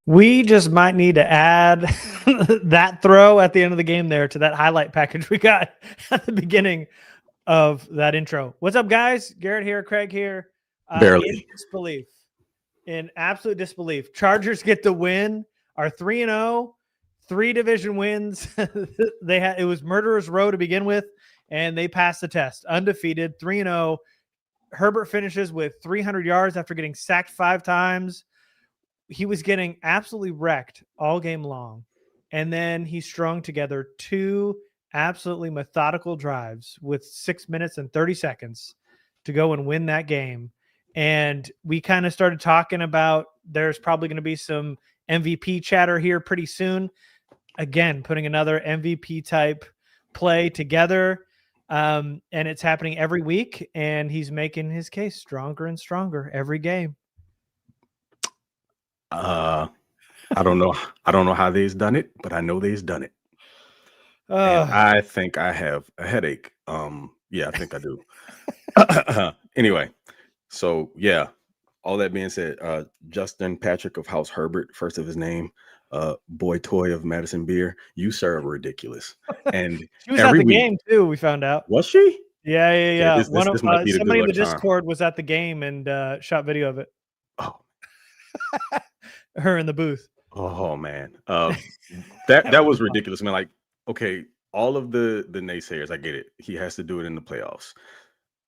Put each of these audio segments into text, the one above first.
We just might need to add that throw at the end of the game there to that highlight package we got at the beginning of that intro. What's up, guys? Garrett here, Craig here. Barely. In disbelief. In absolute disbelief. Chargers get the win, are 3-0, 3 division wins. It was murderer's row to begin with, and they passed the test. Undefeated, 3-0. Herbert finishes with 300 yards after getting sacked 5 times. He was getting absolutely wrecked all game long. And then he strung together 2 absolutely methodical drives with 6 minutes and 30 seconds to go and win that game. And we kind of started talking about there's probably going to be some MVP chatter here pretty soon. Again, putting another MVP type play together. And it's happening every week. And he's making his case stronger and stronger every game. I don't know how they's done it, but I know they's done it. And I think I have a headache. Yeah, I think I do. Anyway, so yeah, all that being said, Justin Patrick of House Herbert, first of his name, Boy Toy of Madison Beer, you sir are ridiculous. And she was at the game too, we found out. Was she? Yeah. This might be somebody in the Discord was at the game and shot video of it. Oh. Her in the booth. Oh man, that was ridiculous, man. Like, okay, all of the naysayers, I get it. He has to do it in the playoffs.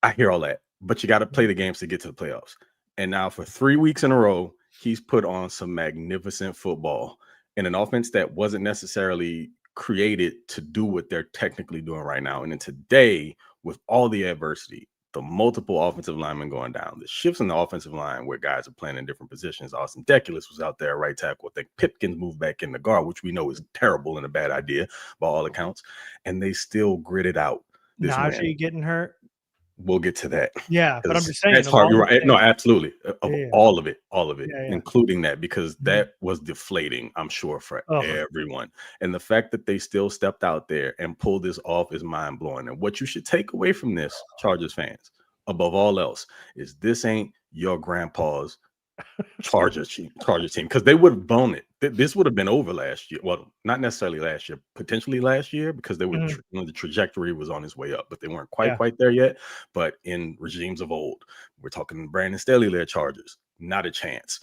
I hear all that, but you got to play the games to get to the playoffs. And now for 3 weeks in a row, he's put on some magnificent football in an offense that wasn't necessarily created to do what they're technically doing right now. And then today, with all the adversity, the multiple offensive linemen going down, the shifts in the offensive line where guys are playing in different positions. Austin Deculus was out there at right tackle. I think Pipkins moved back in the guard, which we know is terrible and a bad idea by all accounts. And they still gritted out this Naji getting hurt. We'll get to that. Yeah, but I'm just saying. That's hard. You're right. No, absolutely. All of it, yeah. including that, because that was deflating, I'm sure, for everyone. And the fact that they still stepped out there and pulled this off is mind blowing. And what you should take away from this, Chargers fans, above all else, is this ain't your grandpa's Chargers team, because they would have blown it. This would have been over last year. Well, not necessarily last year, potentially last year, because they were the trajectory was on its way up, but they weren't quite there yet. But in regimes of old, we're talking Brandon Staley-led Chargers, not a chance.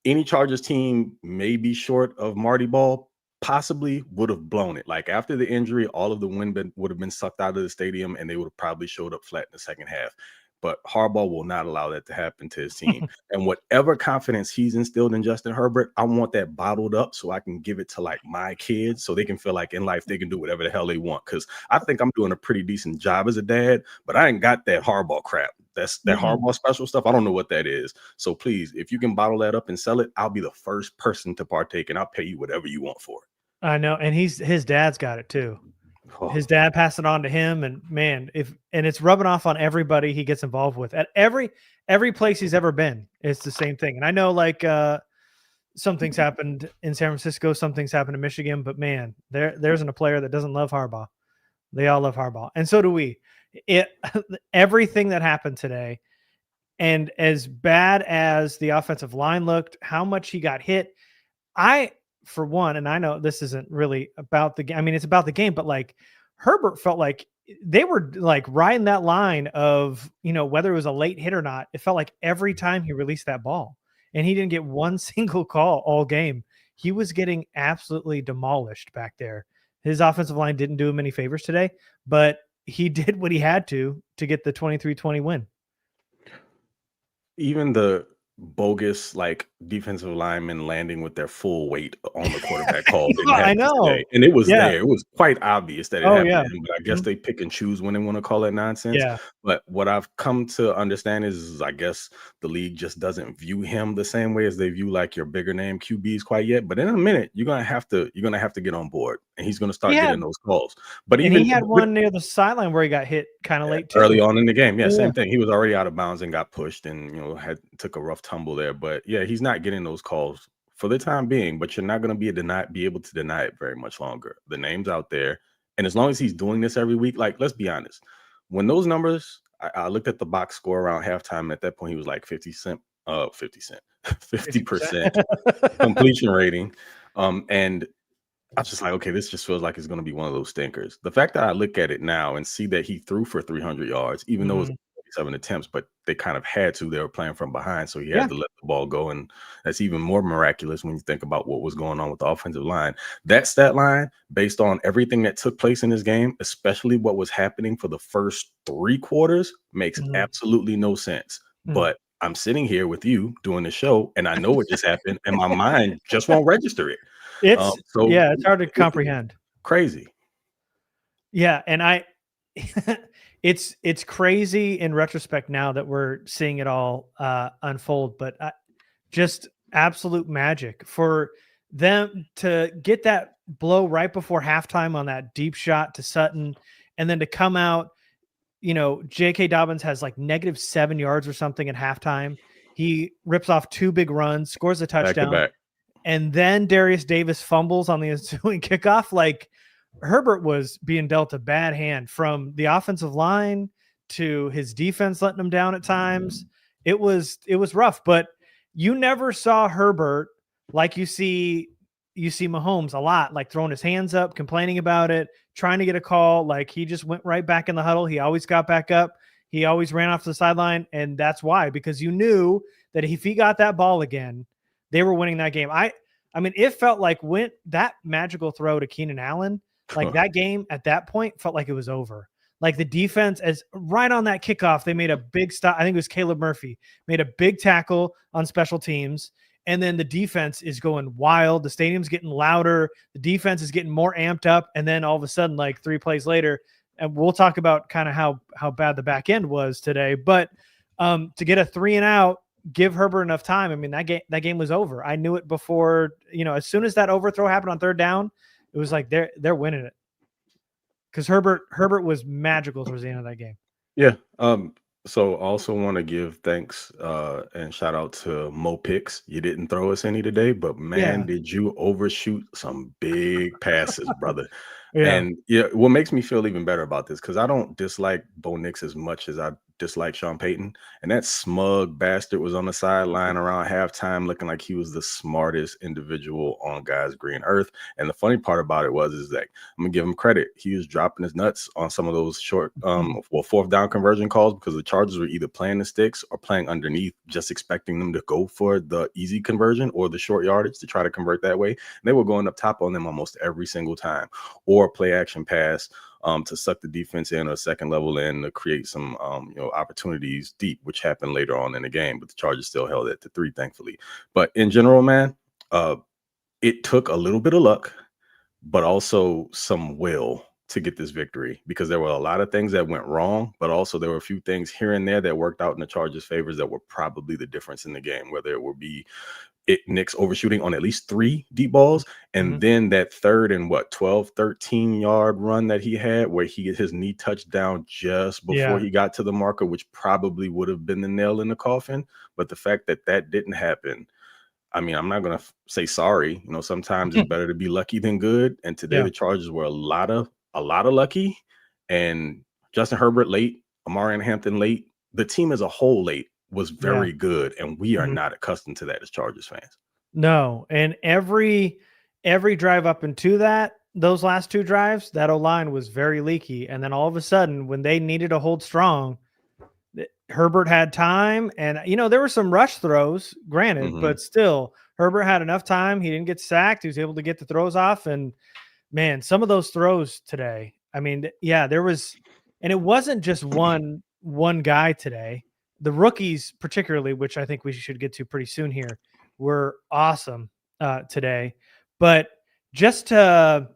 Any Chargers team may be short of Marty Ball, possibly would have blown it. Like after the injury, all of the wind would have been sucked out of the stadium, and they would have probably showed up flat in the second half. But Harbaugh will not allow that to happen to his team. And whatever confidence he's instilled in Justin Herbert, I want that bottled up so I can give it to like my kids so they can feel like in life they can do whatever the hell they want. Because I think I'm doing a pretty decent job as a dad, but I ain't got that Harbaugh crap. That's that Harbaugh special stuff. I don't know what that is. So please, if you can bottle that up and sell it, I'll be the first person to partake and I'll pay you whatever you want for it. I know. And his dad's got it too. His dad passed it on to him, and man, it's rubbing off on everybody he gets involved with at every place he's ever been. It's the same thing. And I know like some things happened in San Francisco, some things happened in Michigan, but man, there isn't a player that doesn't love Harbaugh. They all love Harbaugh, and so do we. Everything that happened today, and as bad as the offensive line looked, how much he got hit, for one, and I know this isn't really about the game. I mean, it's about the game, but like Herbert felt like they were like riding that line of, whether it was a late hit or not. It felt like every time he released that ball, and he didn't get one single call all game. He was getting absolutely demolished back there. His offensive line didn't do him any favors today, but he did what he had to get the 23-20 win. Even the bogus like defensive linemen landing with their full weight on the quarterback call. I know. Today. And it was there. It was quite obvious that it happened. Yeah. But I guess they pick and choose when they want to call it nonsense. Yeah. But what I've come to understand is I guess the league just doesn't view him the same way as they view like your bigger name QBs quite yet. But in a minute, you're gonna have to get on board, and he's gonna start getting those calls. But he had one near the sideline where he got hit kind of late too. Early on in the game. Yeah, same thing. He was already out of bounds and got pushed, and took a rough tumble there. But yeah, he's not getting those calls for the time being, but you're not going to be able to deny it very much longer. The name's out there, and as long as he's doing this every week, like, let's be honest, when those numbers, I looked at the box score around halftime. At that point, he was like 50 50%, 50% completion rating. And I was just like, okay, this just feels like it's going to be one of those stinkers. The fact that I look at it now and see that he threw for 300 yards, even though it was 7 attempts, but they kind of had to. They were playing from behind, so he had to let the ball go, and that's even more miraculous when you think about what was going on with the offensive line. That stat line, based on everything that took place in this game, especially what was happening for the first 3 quarters, makes absolutely no sense. But I'm sitting here with you doing the show, and I know what just happened, and my mind just won't register it. It's hard to comprehend. Crazy. Yeah, and it's crazy in retrospect now that we're seeing it all unfold, but just absolute magic for them to get that blow right before halftime on that deep shot to Sutton, and then to come out. J.K. Dobbins has like -7 yards or something at halftime. He rips off 2 big runs, scores a touchdown. Back to back. And then Darius Davis fumbles on the ensuing kickoff. Like, Herbert was being dealt a bad hand from the offensive line to his defense letting him down at times. It was rough, but you never saw Herbert like you see Mahomes a lot, like throwing his hands up, complaining about it, trying to get a call. Like, he just went right back in the huddle. He always got back up. He always ran off to the sideline. And that's why, because you knew that if he got that ball again, they were winning that game. I mean, it felt like when that magical throw to Keenan Allen, like that game at that point felt like it was over. Like, the defense, as right on that kickoff, they made a big stop. I think it was Caleb Murphy made a big tackle on special teams. And then the defense is going wild. The stadium's getting louder. The defense is getting more amped up. And then all of a sudden, like 3 plays later, and we'll talk about kind of how bad the back end was today. But to get a 3 and out, give Herbert enough time. I mean, that game was over. I knew it before, as soon as that overthrow happened on 3rd down, it was like they're winning it. Because Herbert was magical towards the end of that game. Yeah. So also want to give thanks and shout out to Mo Picks. You didn't throw us any today, but man, did you overshoot some big passes, brother. And what makes me feel even better about this, because I don't dislike Bo Nix as much as I dislike Sean Payton. And that smug bastard was on the sideline around halftime looking like he was the smartest individual on God's green earth. And the funny part about it is that I'm gonna give him credit. He was dropping his nuts on some of those short 4th down conversion calls, because the Chargers were either playing the sticks or playing underneath, just expecting them to go for the easy conversion or the short yardage to try to convert that way. And they were going up top on them almost every single time, or play action pass to suck the defense in or second level in to create some opportunities deep, which happened later on in the game. But the Chargers still held it to 3, thankfully. But in general, man, it took a little bit of luck, but also some will to get this victory, because there were a lot of things that went wrong, but also there were a few things here and there that worked out in the Chargers' favors that were probably the difference in the game, whether it would be Nick's overshooting on at least 3 deep balls, and then that 3rd and 13 yard run that he had where his knee touched down just before he got to the marker, which probably would have been the nail in the coffin. But the fact that didn't happen, I mean, I'm not going to say sorry. Sometimes it's better to be lucky than good. And today the Chargers were a lot of lucky, and Justin Herbert late, Amari and Hampton late, the team as a whole late was very good, and we are not accustomed to that as Chargers fans. No, and every drive up into those last 2 drives, that O-line was very leaky, and then all of a sudden, when they needed to hold strong, Herbert had time, and there were some rush throws, granted, but still, Herbert had enough time. He didn't get sacked. He was able to get the throws off, and man, some of those throws today, I mean, there was, and it wasn't just one guy today. The rookies, particularly, which I think we should get to pretty soon here, were awesome today. But just to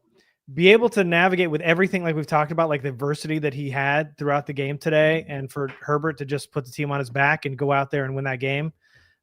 be able to navigate with everything like we've talked about, like the adversity that he had throughout the game today, and for Herbert to just put the team on his back and go out there and win that game,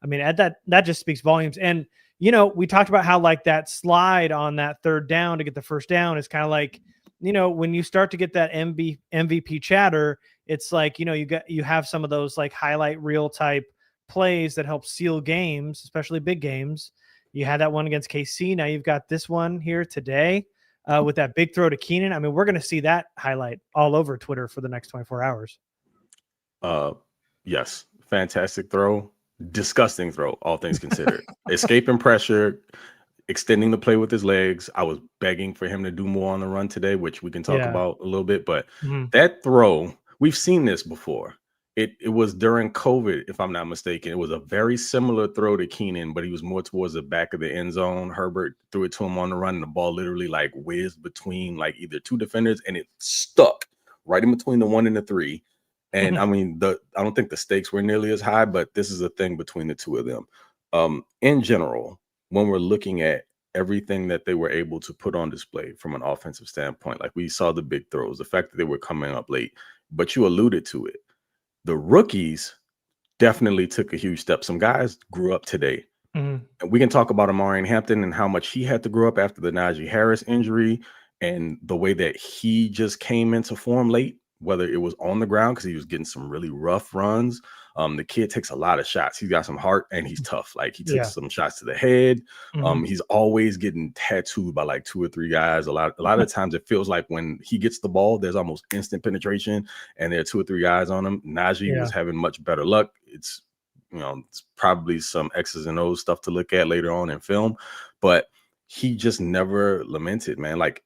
I mean, that just speaks volumes. And, we talked about how like that slide on that 3rd down to get the 1st down is kind of like, when you start to get that MVP chatter, it's like, you have some of those like highlight reel type plays that help seal games, especially big games. You had that one against KC. Now you've got this one here today with that big throw to Keenan. I mean, we're going to see that highlight all over Twitter for the next 24 hours. Yes. Fantastic throw. disgusting throw, all things considered. Escaping pressure, extending the play with his legs. I was begging for him to do more on the run today, which we can talk about a little bit. But that throw, we've seen this before. It was during COVID, if I'm not mistaken. It was a very similar throw to Keenan, but he was more towards the back of the end zone. Herbert threw it to him on the run, and the ball literally like whizzed between like either two defenders, and it stuck right in between the 1 and the 3. And I mean, I don't think the stakes were nearly as high, but this is a thing between the two of them. In general, when we're looking at everything that they were able to put on display from an offensive standpoint, like we saw the big throws, the fact that they were coming up late, but you alluded to it. The rookies definitely took a huge step. Some guys grew up today. And we can talk about Amari in Hampton and how much he had to grow up after the Naji Harris injury and the way that he just came into form late, whether it was on the ground because he was getting some really rough runs. The kid takes a lot of shots. He's got some heart and he's tough. Like he takes some shots to the head. He's always getting tattooed by like 2 or 3 guys. A lot of times it feels like when he gets the ball, there's almost instant penetration and there are 2 or 3 guys on him. Naji was having much better luck. It's probably some X's and O's stuff to look at later on in film, but he just never lamented, man. Like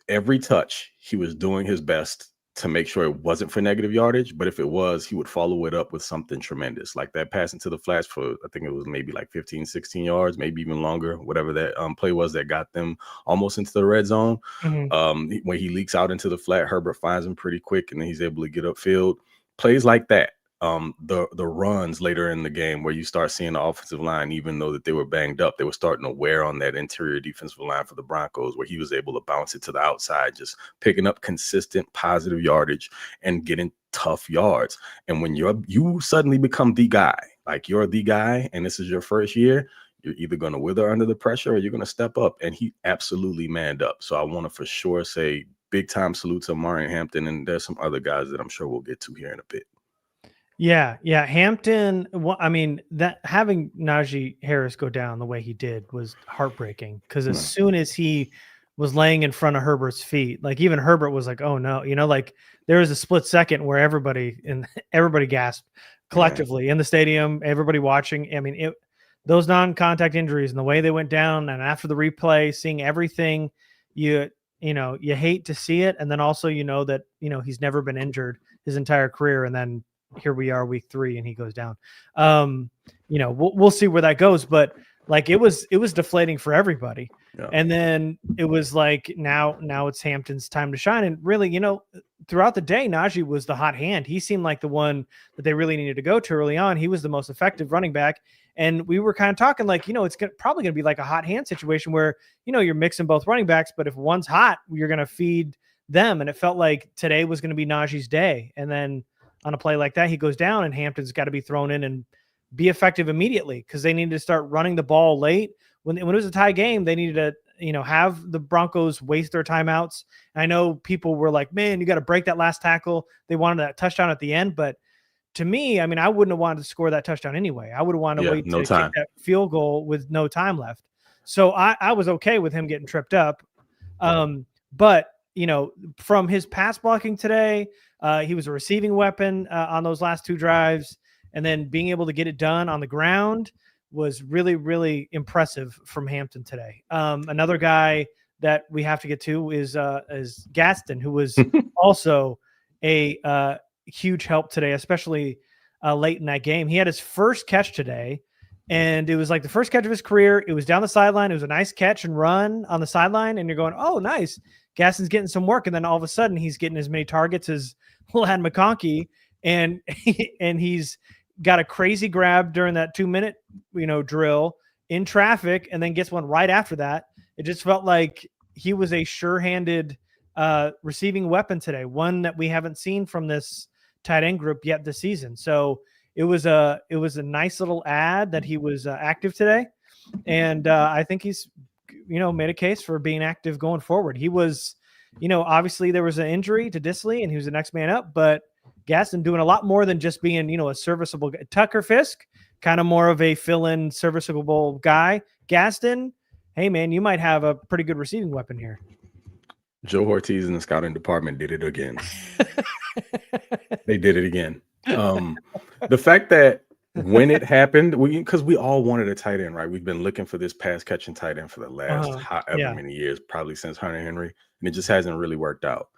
every touch, he was doing his best to make sure it wasn't for negative yardage, but if it was, he would follow it up with something tremendous, like that pass into the flats for, I think it was maybe like 15, 16 yards, maybe even longer, whatever that play was that got them almost into the red zone. When he leaks out into the flat, Herbert finds him pretty quick, and then he's able to get upfield. Plays like that. The runs later in the game where you start seeing the offensive line, even though that they were banged up, they were starting to wear on that interior defensive line for the Broncos, where he was able to bounce it to the outside, just picking up consistent positive yardage and getting tough yards. And when you suddenly become the guy, like you're the guy, and this is your first year, you're either going to wither under the pressure or you're going to step up. And he absolutely manned up. So I want to for sure say big time salute to Amari and Hampton. And there's some other guys that I'm sure we'll get to here in a bit. Yeah. Hampton. Well, I mean, that having Naji Harris go down the way he did was heartbreaking because as soon as he was laying in front of Herbert's feet, like even Herbert was like, "Oh no," like there was a split second where everybody gasped collectively in the stadium, everybody watching. I mean, those non-contact injuries and the way they went down, and after the replay, seeing everything, you hate to see it, and then also that he's never been injured his entire career, and then here we are week 3 and he goes down. We'll see where that goes, but like it was deflating for everybody. And then it was like now it's Hampton's time to shine. And really, throughout the day, Naji was the hot hand. He seemed like the one that they really needed to go to early on. He was the most effective running back. And we were kind of talking like, it's probably going to be like a hot hand situation where, you're mixing both running backs, but if one's hot, you're going to feed them. And it felt like today was going to be Naji's day. And then on a play like that, he goes down and Hampton's got to be thrown in and be effective immediately because they needed to start running the ball late. When it was a tie game, they needed to, have the Broncos waste their timeouts. And I know people were like, man, you got to break that last tackle. They wanted that touchdown at the end. But to me, I mean, I wouldn't have wanted to score that touchdown anyway. I would have wanted to wait to kick that field goal with no time left. So I was okay with him getting tripped up. But, from his pass blocking today, he was a receiving weapon on those last 2 drives, and then being able to get it done on the ground was really, really impressive from Hampton today. Another guy that we have to get to is Gaston, who was also a huge help today, especially late in that game. He had his first catch today, and it was like the first catch of his career. It was down the sideline. It was a nice catch and run on the sideline, and you're going, oh, nice. Gaston's getting some work, and then all of a sudden he's getting as many targets as Lad McConkey, and he's got a crazy grab during that 2-minute drill in traffic, and then gets one right after that. It just felt like he was a sure-handed receiving weapon today, one that we haven't seen from this tight end group yet this season. So it was a nice little ad that he was active today, and I think he's made a case for being active going forward. He was, obviously there was an injury to Disley and he was the next man up, but Gaston doing a lot more than just being, a serviceable Tucker Fisk, kind of more of a fill-in serviceable guy. Gaston, hey man, you might have a pretty good receiving weapon here. Joe Ortiz in the scouting department did it again. They did it again. The fact that when it happened, because we all wanted a tight end, right? We've been looking for this pass catching tight end for the last however many years, probably since Hunter Henry, and it just hasn't really worked out.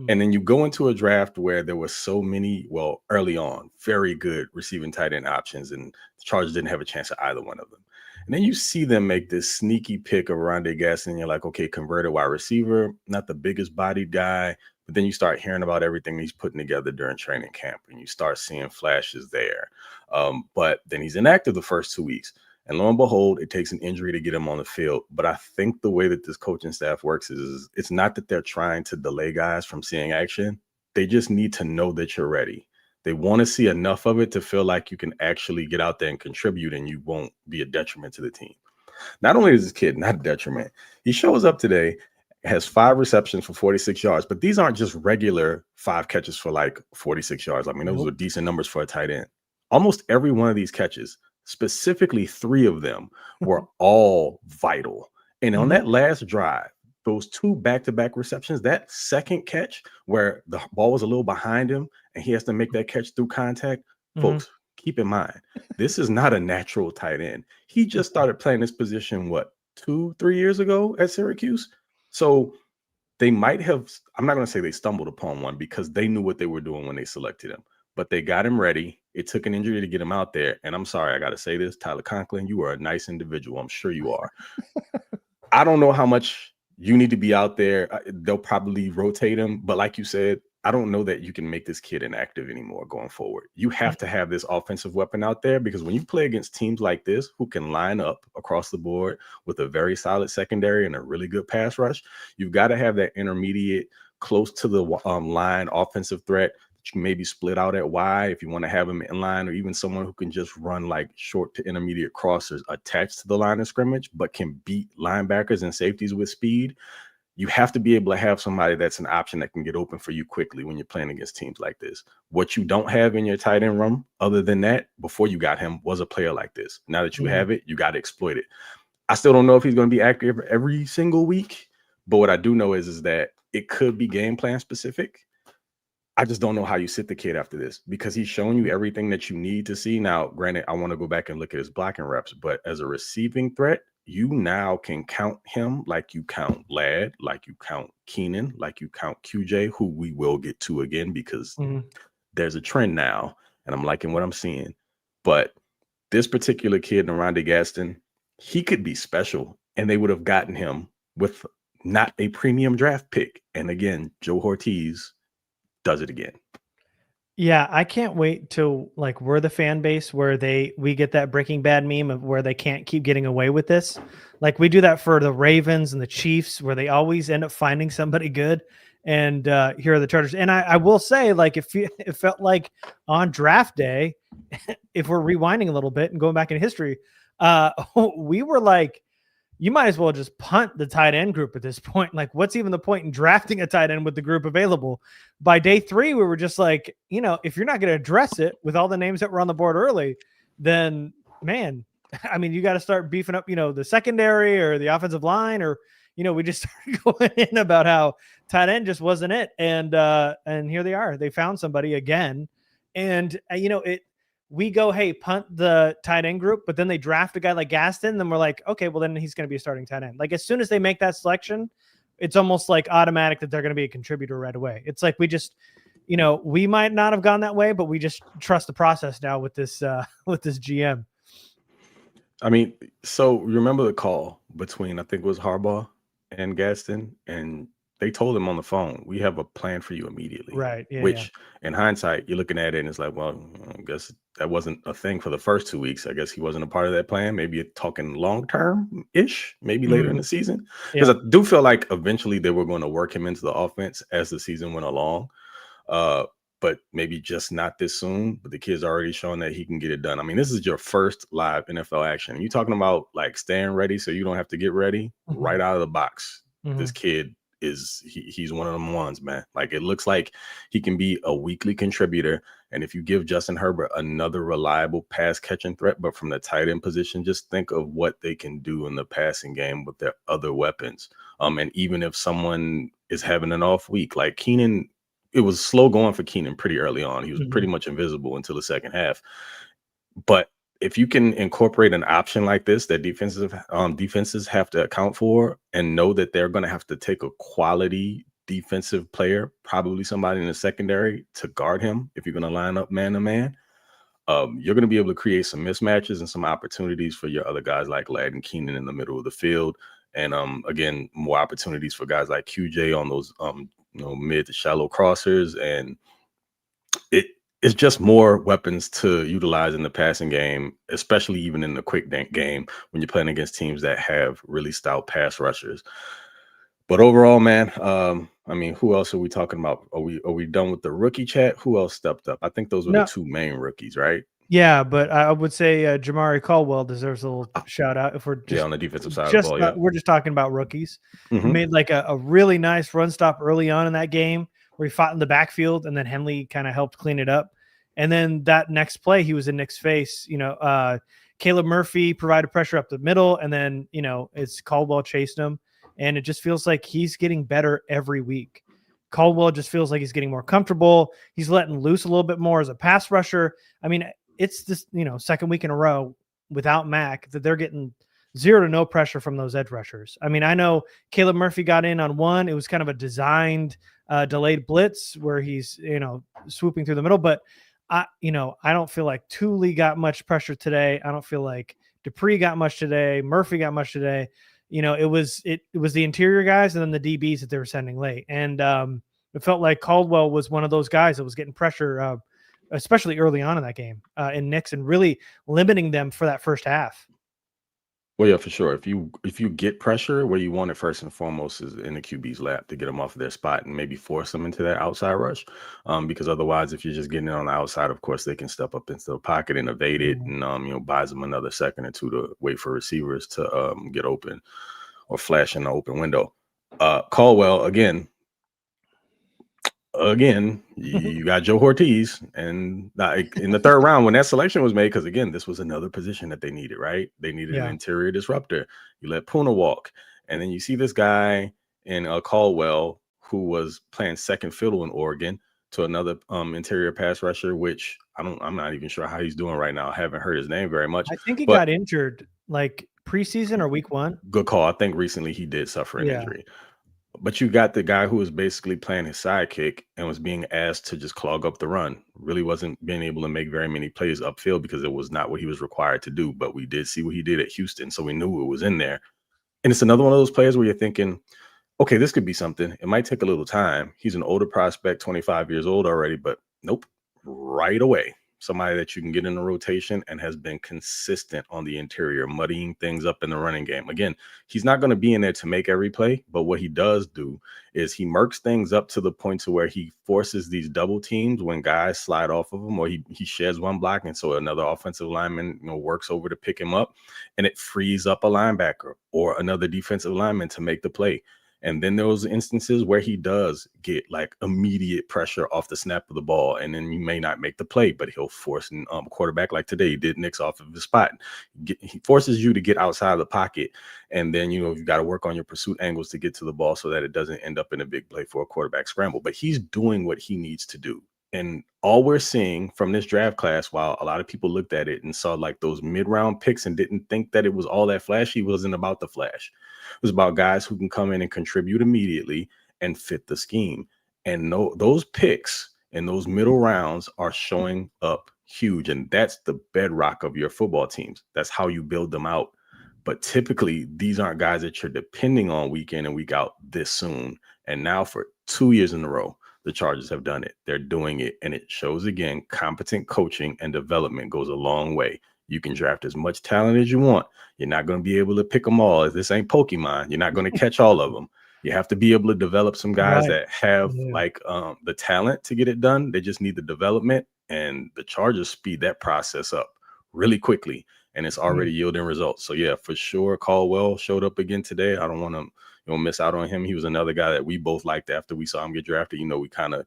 And then you go into a draft where there were so many, well, early on, very good receiving tight end options, and the Chargers didn't have a chance at either one of them. And then you see them make this sneaky pick of Gaston, and you're like, okay, converted wide receiver, not the biggest bodied guy. But then you start hearing about everything he's putting together during training camp, and you start seeing flashes there. But then he's inactive the first 2 weeks. And lo and behold, it takes an injury to get him on the field. But I think the way that this coaching staff works is it's not that they're trying to delay guys from seeing action. They just need to know that you're ready. They want to see enough of it to feel like you can actually get out there and contribute, and you won't be a detriment to the team. Not only is this kid not a detriment, he shows up today, has 5 receptions for 46 yards, but these aren't just regular 5 catches for like 46 yards. I mean, those were decent numbers for a tight end. Almost every one of these catches, specifically 3 of them, were all vital. And on that last drive, those 2 back-to-back receptions, that second catch where the ball was a little behind him and he has to make that catch through contact, folks, keep in mind, this is not a natural tight end. He just started playing this position, 2-3 years ago at Syracuse? So they might have, I'm not going to say they stumbled upon one because they knew what they were doing when they selected him, but they got him ready. It took an injury to get him out there. And I'm sorry, I got to say this, Tyler Conklin, you are a nice individual. I'm sure you are. I don't know how much you need to be out there. They'll probably rotate him. But like you said, I don't know that you can make this kid inactive anymore going forward. You have to have this offensive weapon out there, because when you play against teams like this who can line up across the board with a very solid secondary and a really good pass rush, you've got to have that intermediate, close to the line offensive threat. You can maybe split out at wide if you want to have him in line, or even someone who can just run like short to intermediate crossers attached to the line of scrimmage, but can beat linebackers and safeties with speed. You have to be able to have somebody that's an option that can get open for you quickly when you're playing against teams like this. What you don't have in your tight end room, other than that, before you got him, was a player like this. Now that you have it, you got to exploit it. I still don't know if he's going to be active every single week, but what I do know is that it could be game plan specific. I just don't know how you sit the kid after this, because he's shown you everything that you need to see. Now, granted, I want to go back and look at his blocking reps, but as a receiving threat, you now can count him like you count Ladd, like you count Keenan, like you count QJ, who we will get to again, because there's a trend now, and I'm liking what I'm seeing. But this particular kid, Gaston, he could be special, and they would have gotten him with not a premium draft pick. And again, Joe Ortiz does it again. Yeah, I can't wait till we're the fan base where we get that Breaking Bad meme of where they can't keep getting away with this. Like we do that for the Ravens and the Chiefs, where they always end up finding somebody good. And here are the Chargers. And I will say, it felt like on draft day, if we're rewinding a little bit and going back in history, we were like, you might as well just punt the tight end group at this point. Like, what's even the point in drafting a tight end with the group available? By day 3, we were just like, if you're not going to address it with all the names that were on the board early, then, man, I mean, you got to start beefing up, the secondary or the offensive line, or, we just started going in about how tight end just wasn't it. And here they are. They found somebody again. And, we go, hey, punt the tight end group, but then they draft a guy like Gaston, then we're like, okay, well, then he's going to be a starting tight end. Like, as soon as they make that selection, it's almost like automatic that they're going to be a contributor right away. It's like we just, we might not have gone that way, but we just trust the process now with this GM. I mean, so remember the call between, I think it was Harbaugh and Gaston, and they told him on the phone, we have a plan for you immediately. Right. Yeah, which in hindsight, you're looking at it and it's like, well, I guess that wasn't a thing for the first 2 weeks. I guess he wasn't a part of that plan. Maybe you're talking long-term-ish, maybe later in the season. Because I do feel like eventually they were going to work him into the offense as the season went along. But maybe just not this soon. But the kid's already shown that he can get it done. I mean, this is your first live NFL action. You're talking about staying ready so you don't have to get ready right out of the box. This kid he's one of them ones, man. Like, it looks like he can be a weekly contributor. And if you give Justin Herbert another reliable pass catching threat, but from the tight end position, just think of what they can do in the passing game with their other weapons. And even if someone is having an off week, like Keenan, it was slow going for Keenan pretty early on. He was pretty much invisible until the second half. But if you can incorporate an option like this that defenses have to account for and know that they're going to have to take a quality defensive player, probably somebody in the secondary, to guard him if you're going to line up man to man, you're going to be able to create some mismatches and some opportunities for your other guys like Ladd and Keenan in the middle of the field. And again, more opportunities for guys like QJ on those mid to shallow crossers. And it's just more weapons to utilize in the passing game, especially even in the quick game when you're playing against teams that have really stout pass rushers. But overall, man, I mean, who else are we talking about? Are we done with the rookie chat? Who else stepped up? I think those were the two main rookies, right? Yeah, but I would say Jamari Caldwell deserves a little shout out if we're just on the defensive side of the ball. Yeah, we're just talking about rookies. He made like a really nice run stop early on in that game where he fought in the backfield, and then Henley kind of helped clean it up. And then that next play, he was in Nick's face. Caleb Murphy provided pressure up the middle, and then it's Caldwell chased him, and it just feels like he's getting better every week. Caldwell just feels like he's getting more comfortable. He's letting loose a little bit more as a pass rusher. I mean, it's this, second week in a row without Mac that they're getting 0 to no pressure from those edge rushers. I mean, I know Caleb Murphy got in on one. It was kind of a designed delayed blitz where he's, swooping through the middle, but I don't feel like Thule got much pressure today. I don't feel like Dupree got much today. Murphy got much today. It was the interior guys and then the DBs that they were sending late. And it felt like Caldwell was one of those guys that was getting pressure, especially early on in that game in Knicks, and really limiting them for that first half. Well, yeah, for sure. If you get pressure, where you want it first and foremost is in the QB's lap to get them off of their spot and maybe force them into that outside rush. Because otherwise, if you're just getting it on the outside, of course, they can step up into the pocket and evade it, and buys them another second or two to wait for receivers to get open or flash in the open window. Caldwell again, you got Joe Ortiz, and in the third round when that selection was made, because again, this was another position that they needed, right? They needed an interior disruptor. You let Puna walk, and then you see this guy in Caldwell who was playing second fiddle in Oregon to another interior pass rusher, which I'm not even sure how he's doing right now. I haven't heard his name very much. I think he got injured like preseason or week 1. Good call. I think recently he did suffer an injury. But you got the guy who was basically playing his sidekick and was being asked to just clog up the run. Really wasn't being able to make very many plays upfield because it was not what he was required to do. But we did see what he did at Houston, so we knew it was in there. And it's another one of those players where you're thinking, okay, this could be something. It might take a little time. He's an older prospect, 25 years old already, but nope, right away. Somebody that you can get in the rotation and has been consistent on the interior, muddying things up in the running game. Again, he's not going to be in there to make every play, but what he does do is he murks things up to the point to where he forces these double teams when guys slide off of him, or he sheds one block, and so another offensive lineman works over to pick him up, and it frees up a linebacker or another defensive lineman to make the play. And then those instances where he does get like immediate pressure off the snap of the ball, and then you may not make the play, but he'll force a quarterback like today. He did Knicks off of his spot. He forces you to get outside of the pocket, and then you've got to work on your pursuit angles to get to the ball so that it doesn't end up in a big play for a quarterback scramble. But he's doing what he needs to do. And all we're seeing from this draft class, while a lot of people looked at it and saw like those mid-round picks and didn't think that it was all that flashy, wasn't about the flash. It was about guys who can come in and contribute immediately and fit the scheme. And those picks in those middle rounds are showing up huge. And that's the bedrock of your football teams. That's how you build them out. But typically, these aren't guys that you're depending on week in and week out this soon. And now for 2 years in a row, the Chargers have done it. They're doing it. And it shows, again, competent coaching and development goes a long way. You can draft as much talent as you want. You're not going to be able to pick them all. This ain't Pokemon. You're not going to catch all of them. You have to be able to develop some guys that have the talent to get it done. They just need the development, and the Chargers speed that process up really quickly, and it's already yielding results. So yeah, for sure, Caldwell showed up again today. I don't want to miss out on him. He was another guy that we both liked after we saw him get drafted. We kind of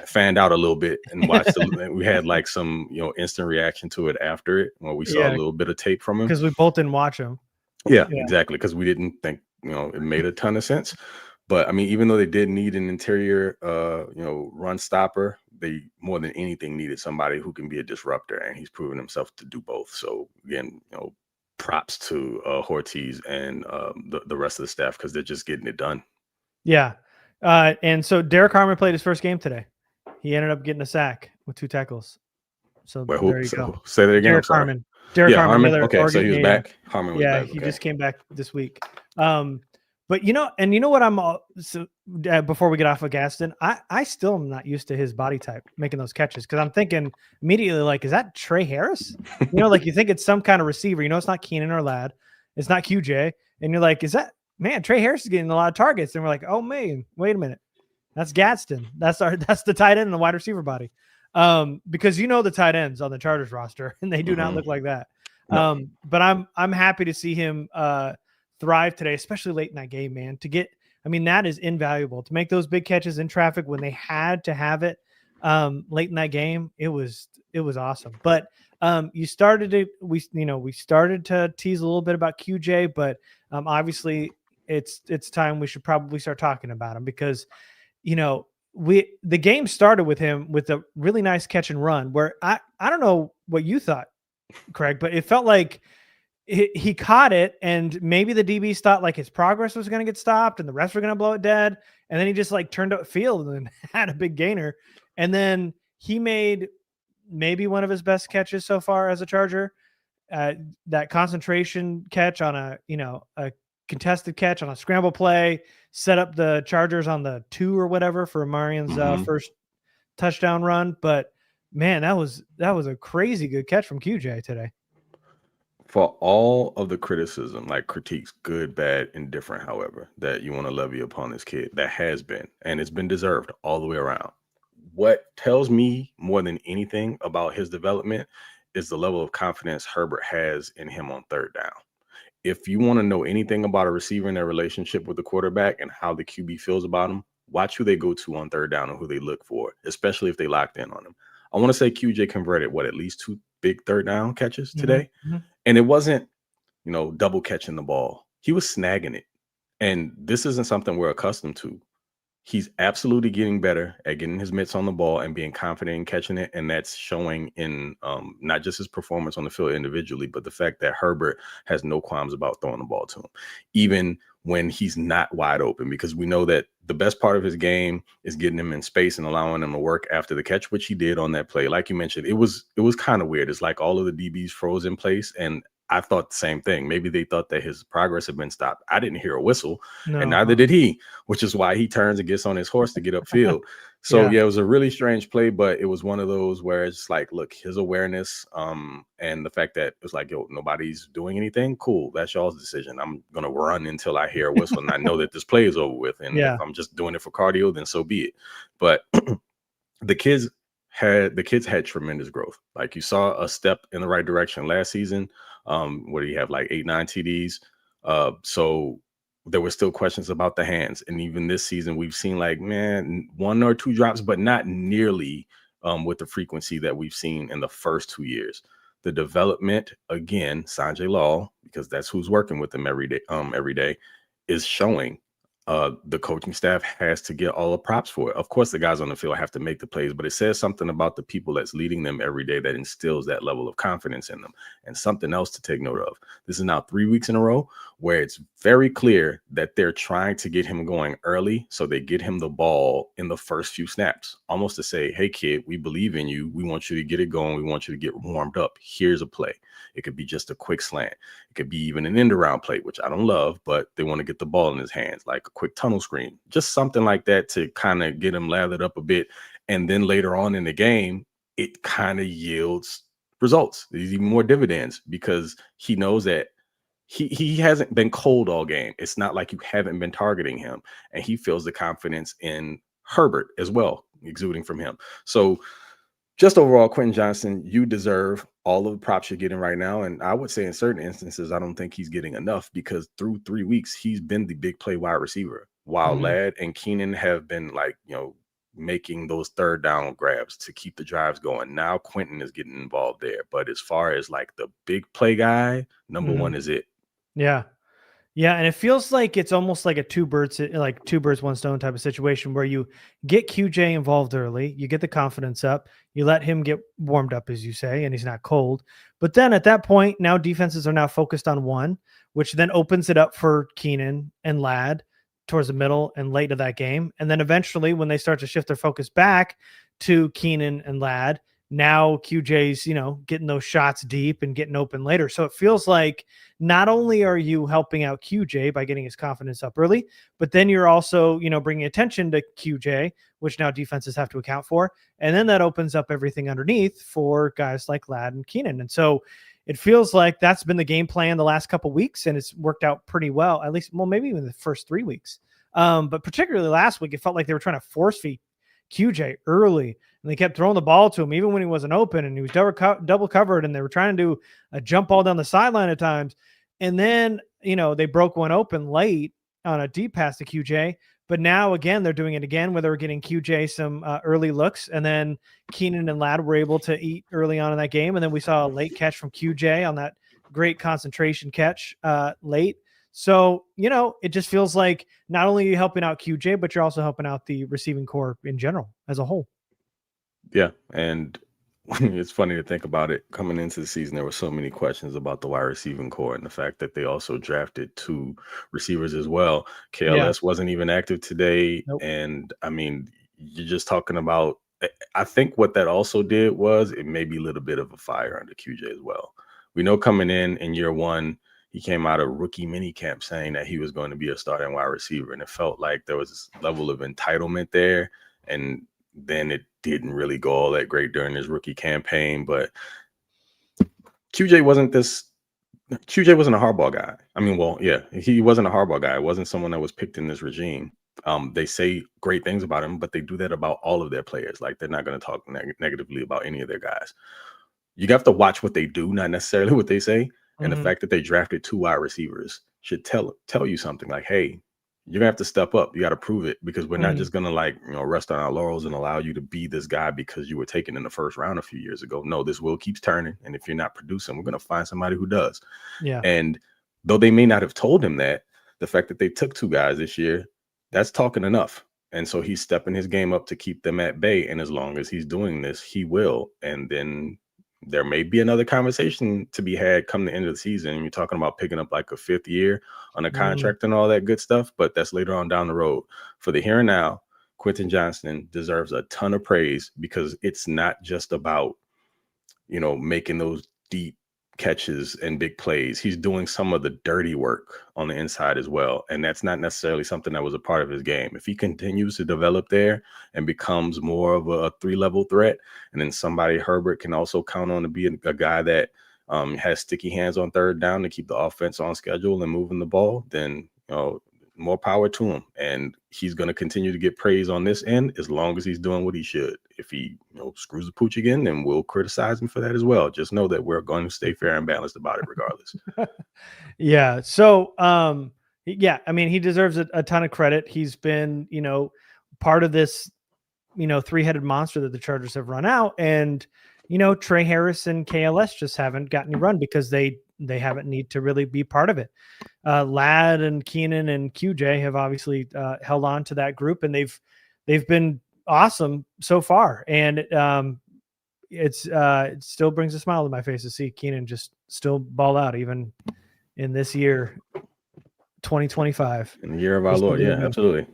fanned out a little bit and watched we had like some instant reaction to it after it when we saw a little bit of tape from him, because we both didn't watch him. Yeah, exactly, because we didn't think it made a ton of sense. But I mean, even though they did need an interior, run stopper, they more than anything needed somebody who can be a disruptor, and he's proven himself to do both. So again, props to Ortiz and the rest of the staff because they're just getting it done. Yeah, and so Derek Harmon played his first game today. He ended up getting a sack with 2 tackles. So there you go. Say that again. Derek Harmon. Derek Harmon. Okay, Oregon so he was native. back. Harmon was back. He just came back this week. But you know what I'm before we get off of Gaston, I still am not used to his body type making those catches because I'm thinking immediately like, is that Trey Harris? Like you think it's some kind of receiver. It's not Keenan or Ladd, it's not QJ, and you're like, is that man? Trey Harris is getting a lot of targets, and we're like, oh man, wait a minute, that's Gaston. That's the tight end and the wide receiver body. Because the tight ends on the Chargers roster, and they do not look like that. No. But I'm happy to see him thrive today, especially late in that game, man. That is invaluable to make those big catches in traffic when they had to have it late in that game. It was awesome. But we started to tease a little bit about QJ, but obviously it's time we should probably start talking about him because the game started with him with a really nice catch and run where I don't know what you thought, Craig, but it felt like he caught it and maybe the DBs thought like his progress was going to get stopped and the refs were going to blow it dead. And then he just like turned up field and had a big gainer. And then he made maybe one of his best catches so far as a Charger, that concentration catch on a contested catch on a scramble play, set up the Chargers on the 2 or whatever for Marion's first touchdown run. But man, that was a crazy good catch from QJ today. For all of the criticism, like critiques, good, bad, indifferent, however, that you want to levy upon this kid, that has been, and it's been deserved all the way around. What tells me more than anything about his development is the level of confidence Herbert has in him on third down. If you want to know anything about a receiver and their relationship with the quarterback and how the QB feels about him, watch who they go to on third down and who they look for, especially if they locked in on him. I want to say QJ converted at least 2 big third down catches today. Mm-hmm. And it wasn't, double catching the ball. He was snagging it. And this isn't something we're accustomed to. He's absolutely getting better at getting his mitts on the ball and being confident in catching it. And that's showing in not just his performance on the field individually, but the fact that Herbert has no qualms about throwing the ball to him, even when he's not wide open, because we know that the best part of his game is getting him in space and allowing him to work after the catch, which he did on that play. Like you mentioned, it was kind of weird. It's like all of the DBs froze in place. And I thought the same thing. Maybe they thought that his progress had been stopped. I didn't hear a whistle, and neither did he, which is why he turns and gets on his horse to get upfield. So yeah, it was a really strange play, but it was one of those where it's like, look, his awareness, and the fact that it's like, nobody's doing anything. Cool, that's y'all's decision. I'm gonna run until I hear a whistle, and I know that this play is over with. And if I'm just doing it for cardio, then so be it. But the kids had tremendous growth. Like you saw a step in the right direction last season. What do you have, like 8-9 TDs? So there were still questions about the hands. And even this season, we've seen 1 or 2 drops, but not nearly with the frequency that we've seen in the first 2 years. The development, again, Sanjay Law, because that's who's working with them every day, is showing. The coaching staff has to get all the props for it. Of course, the guys on the field have to make the plays, but it says something about the people that's leading them every day that instills that level of confidence in them. And something else to take note of. This is now 3 weeks in a row where it's very clear that they're trying to get him going early. So they get him the ball in the first few snaps, almost to say, hey, kid, we believe in you. We want you to get it going. We want you to get warmed up. Here's a play. It could be just a quick slant. It could be even an end around play, which I don't love, but they want to get the ball in his hands, like a quick tunnel screen, just something like that to kind of get him lathered up a bit. And then later on in the game, it kind of yields results. There's even more dividends because he knows that he hasn't been cold all game. It's not like you haven't been targeting him, and he feels the confidence in Herbert as well, exuding from him. So just overall, Quinton Johnston, you deserve all of the props you're getting right now. And I would say in certain instances, I don't think he's getting enough because through 3 weeks, he's been the big play wide receiver, while Ladd and Keenan have been making those third down grabs to keep the drives going. Now Quinton is getting involved there. But as far as the big play guy, number one is it. Yeah. Yeah, and it feels like it's almost like a two birds, one stone type of situation where you get QJ involved early, you get the confidence up, you let him get warmed up, as you say, and he's not cold. But then at that point, now defenses are now focused on one, which then opens it up for Keenan and Ladd towards the middle and late of that game. And then eventually, when they start to shift their focus back to Keenan and Ladd, now QJ's, getting those shots deep and getting open later. So it feels like not only are you helping out QJ by getting his confidence up early, but then you're also, bringing attention to QJ, which now defenses have to account for. And then that opens up everything underneath for guys like Ladd and Keenan. And so it feels like that's been the game plan the last couple of weeks, and it's worked out pretty well, at least, well, maybe even the first 3 weeks. But particularly last week, it felt like they were trying to force feed QJ early, and they kept throwing the ball to him even when he wasn't open, and he was double covered, and they were trying to do a jump ball down the sideline at times. And then, they broke one open late on a deep pass to QJ. But now, again, they're doing it again where they're getting QJ some early looks. And then Keenan and Ladd were able to eat early on in that game. And then we saw a late catch from QJ on that great concentration catch late. So, it just feels like not only are you helping out QJ, but you're also helping out the receiving core in general as a whole. Yeah. And it's funny to think about it. Coming into the season, there were so many questions about the wide receiving core and the fact that they also drafted 2 receivers as well. KLS wasn't even active today. Nope. And I mean, you're just talking about, I think what that also did was it maybe lit a bit of a fire under QJ as well. We know coming in year 1, he came out of rookie mini camp saying that he was going to be a starting wide receiver. And it felt like there was this level of entitlement there. And then it didn't really go all that great during his rookie campaign, but QJ wasn't a Harbaugh guy. I mean, well, yeah, he wasn't a Harbaugh guy. It wasn't someone that was picked in this regime. They say great things about him, but they do that about all of their players. Like, they're not going to talk negatively about any of their guys. You have to watch what they do, not necessarily what they say. And the fact that they drafted 2 wide receivers should tell you something like, hey, you're gonna have to step up. You got to prove it, because we're not just gonna rest on our laurels and allow you to be this guy because you were taken in the first round a few years ago. No, this wheel keeps turning, and if you're not producing, we're gonna find somebody who does. Yeah. And though they may not have told him that, the fact that they took 2 guys this year, that's talking enough. And so he's stepping his game up to keep them at bay. And as long as he's doing this, he will. And then there may be another conversation to be had come the end of the season. You're talking about picking up like a 5th year on a contract and all that good stuff, but that's later on down the road. For the here and now, Quinton Johnston deserves a ton of praise, because it's not just about, making those deep catches and big plays. He's doing some of the dirty work on the inside as well. And that's not necessarily something that was a part of his game. If he continues to develop there and becomes more of a 3-level threat, and then somebody Herbert can also count on to be a guy that has sticky hands on 3rd down to keep the offense on schedule and moving the ball, then, more power to him. And he's going to continue to get praise on this end as long as he's doing what he should. If he screws the pooch again, then we'll criticize him for that as well. Just know that we're going to stay fair and balanced about it regardless. Yeah. So, yeah, I mean, he deserves a ton of credit. He's been, part of this, 3-headed monster that the Chargers have run out. And, Trey Harris and KLS just haven't gotten a run because they haven't need to really be part of it. Ladd and Keenan and QJ have obviously held on to that group, and they've been awesome so far. And it still brings a smile to my face to see Keenan just still ball out even in this year, 2025. In the year of our Lord. Yeah, absolutely.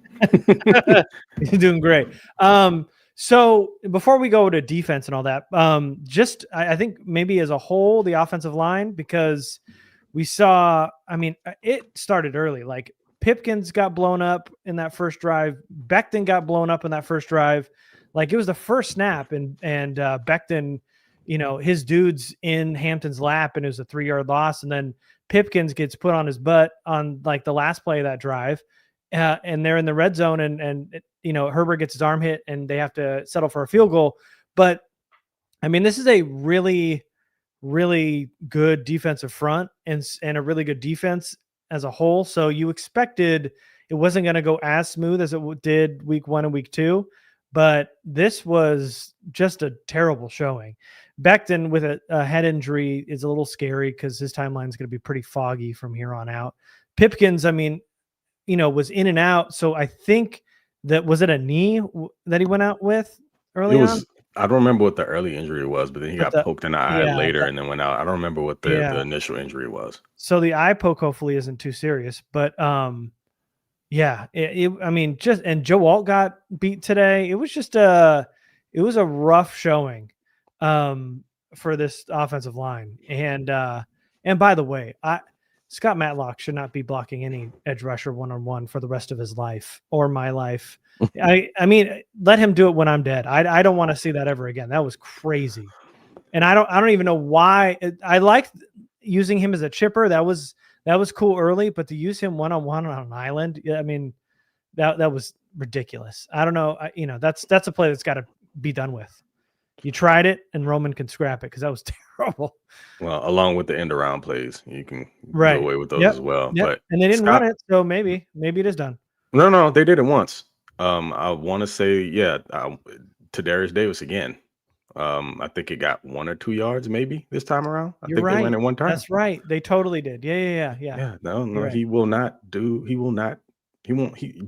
He's doing great. So before we go to defense and all that, I think maybe as a whole, the offensive line, because we saw, it started early. Like, Pipkins got blown up in that first drive. Becton got blown up in that first drive. Like, it was the first snap, and Becton, his dude's in Hampton's lap, and it was a 3-yard loss. And then Pipkins gets put on his butt on like the last play of that drive. And they're in the red zone, and Herbert gets his arm hit, and they have to settle for a field goal. But this is a really, really good defensive front and a really good defense as a whole. So you expected it wasn't going to go as smooth as it did week 1 and week 2, but this was just a terrible showing. Becton with a head injury is a little scary because his timeline is going to be pretty foggy from here on out. Pipkins, I mean, was in and out. So I think was it a knee that he went out with early on? I don't remember what the early injury was, but then he got poked in the eye later and then went out. I don't remember what the initial injury was. So the eye poke hopefully isn't too serious, but yeah, I mean, and Joe Alt got beat today. It was just it was a rough showing for this offensive line. And by the way, Scott Matlock should not be blocking any edge rusher one-on-one for the rest of his life or my life. I mean, let him do it when I'm dead. I don't want to see that ever again. That was crazy. And I don't even know why. I liked using him as a chipper. That was cool early, but to use him one-on-one on an island, I mean, that was ridiculous. I don't know. That's a play that's got to be done with. You tried it, and Roman can scrap it because that was terrible. Well, along with the end around plays, you can go away with those as well. Yep. But and they didn't run it, so maybe it is done. No, they did it once. I want to say, to Darius Davis again. I think it got 1 or 2 yards maybe this time around. I think they ran it one time. That's right. They totally did. Yeah. Yeah, no, right. He won't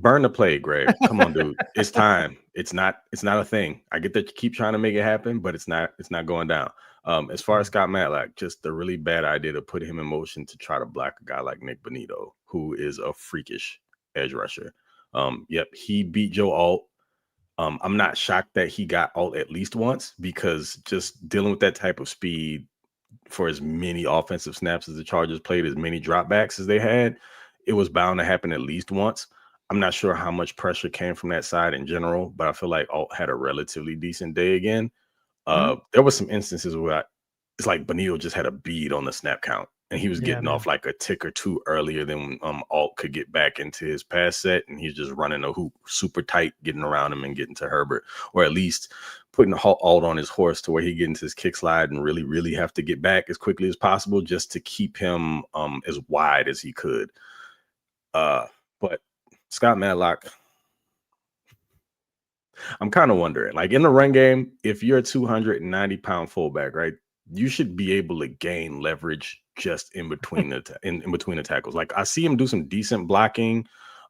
burn the play, Greg. Come on, dude. It's time. It's not a thing. I get that you keep trying to make it happen, but it's not going down. As far as Scott Matlock, just the really bad idea to put him in motion to try to block a guy like Nick Bonito, who is a freakish edge rusher. Yep, he beat Joe Alt. I'm not shocked that he got Alt at least once, because just dealing with that type of speed for as many offensive snaps as the Chargers played, as many dropbacks as they had, it was bound to happen at least once. I'm not sure how much pressure came from that side in general, but I feel like Alt had a relatively decent day again. There were some instances where it's like Bonito just had a bead on the snap count, and he was getting off like a tick or two earlier than Alt could get back into his pass set, and he's just running a hoop super tight, getting around him and getting to Herbert, or at least putting Alt on his horse to where he gets into his kick slide and really, really have to get back as quickly as possible just to keep him as wide as he could. But Scott Matlock, I'm kind of wondering, like in the run game, if you're a 290-pound fullback, right, you should be able to gain leverage just in between in between the tackles. Like I see him do some decent blocking,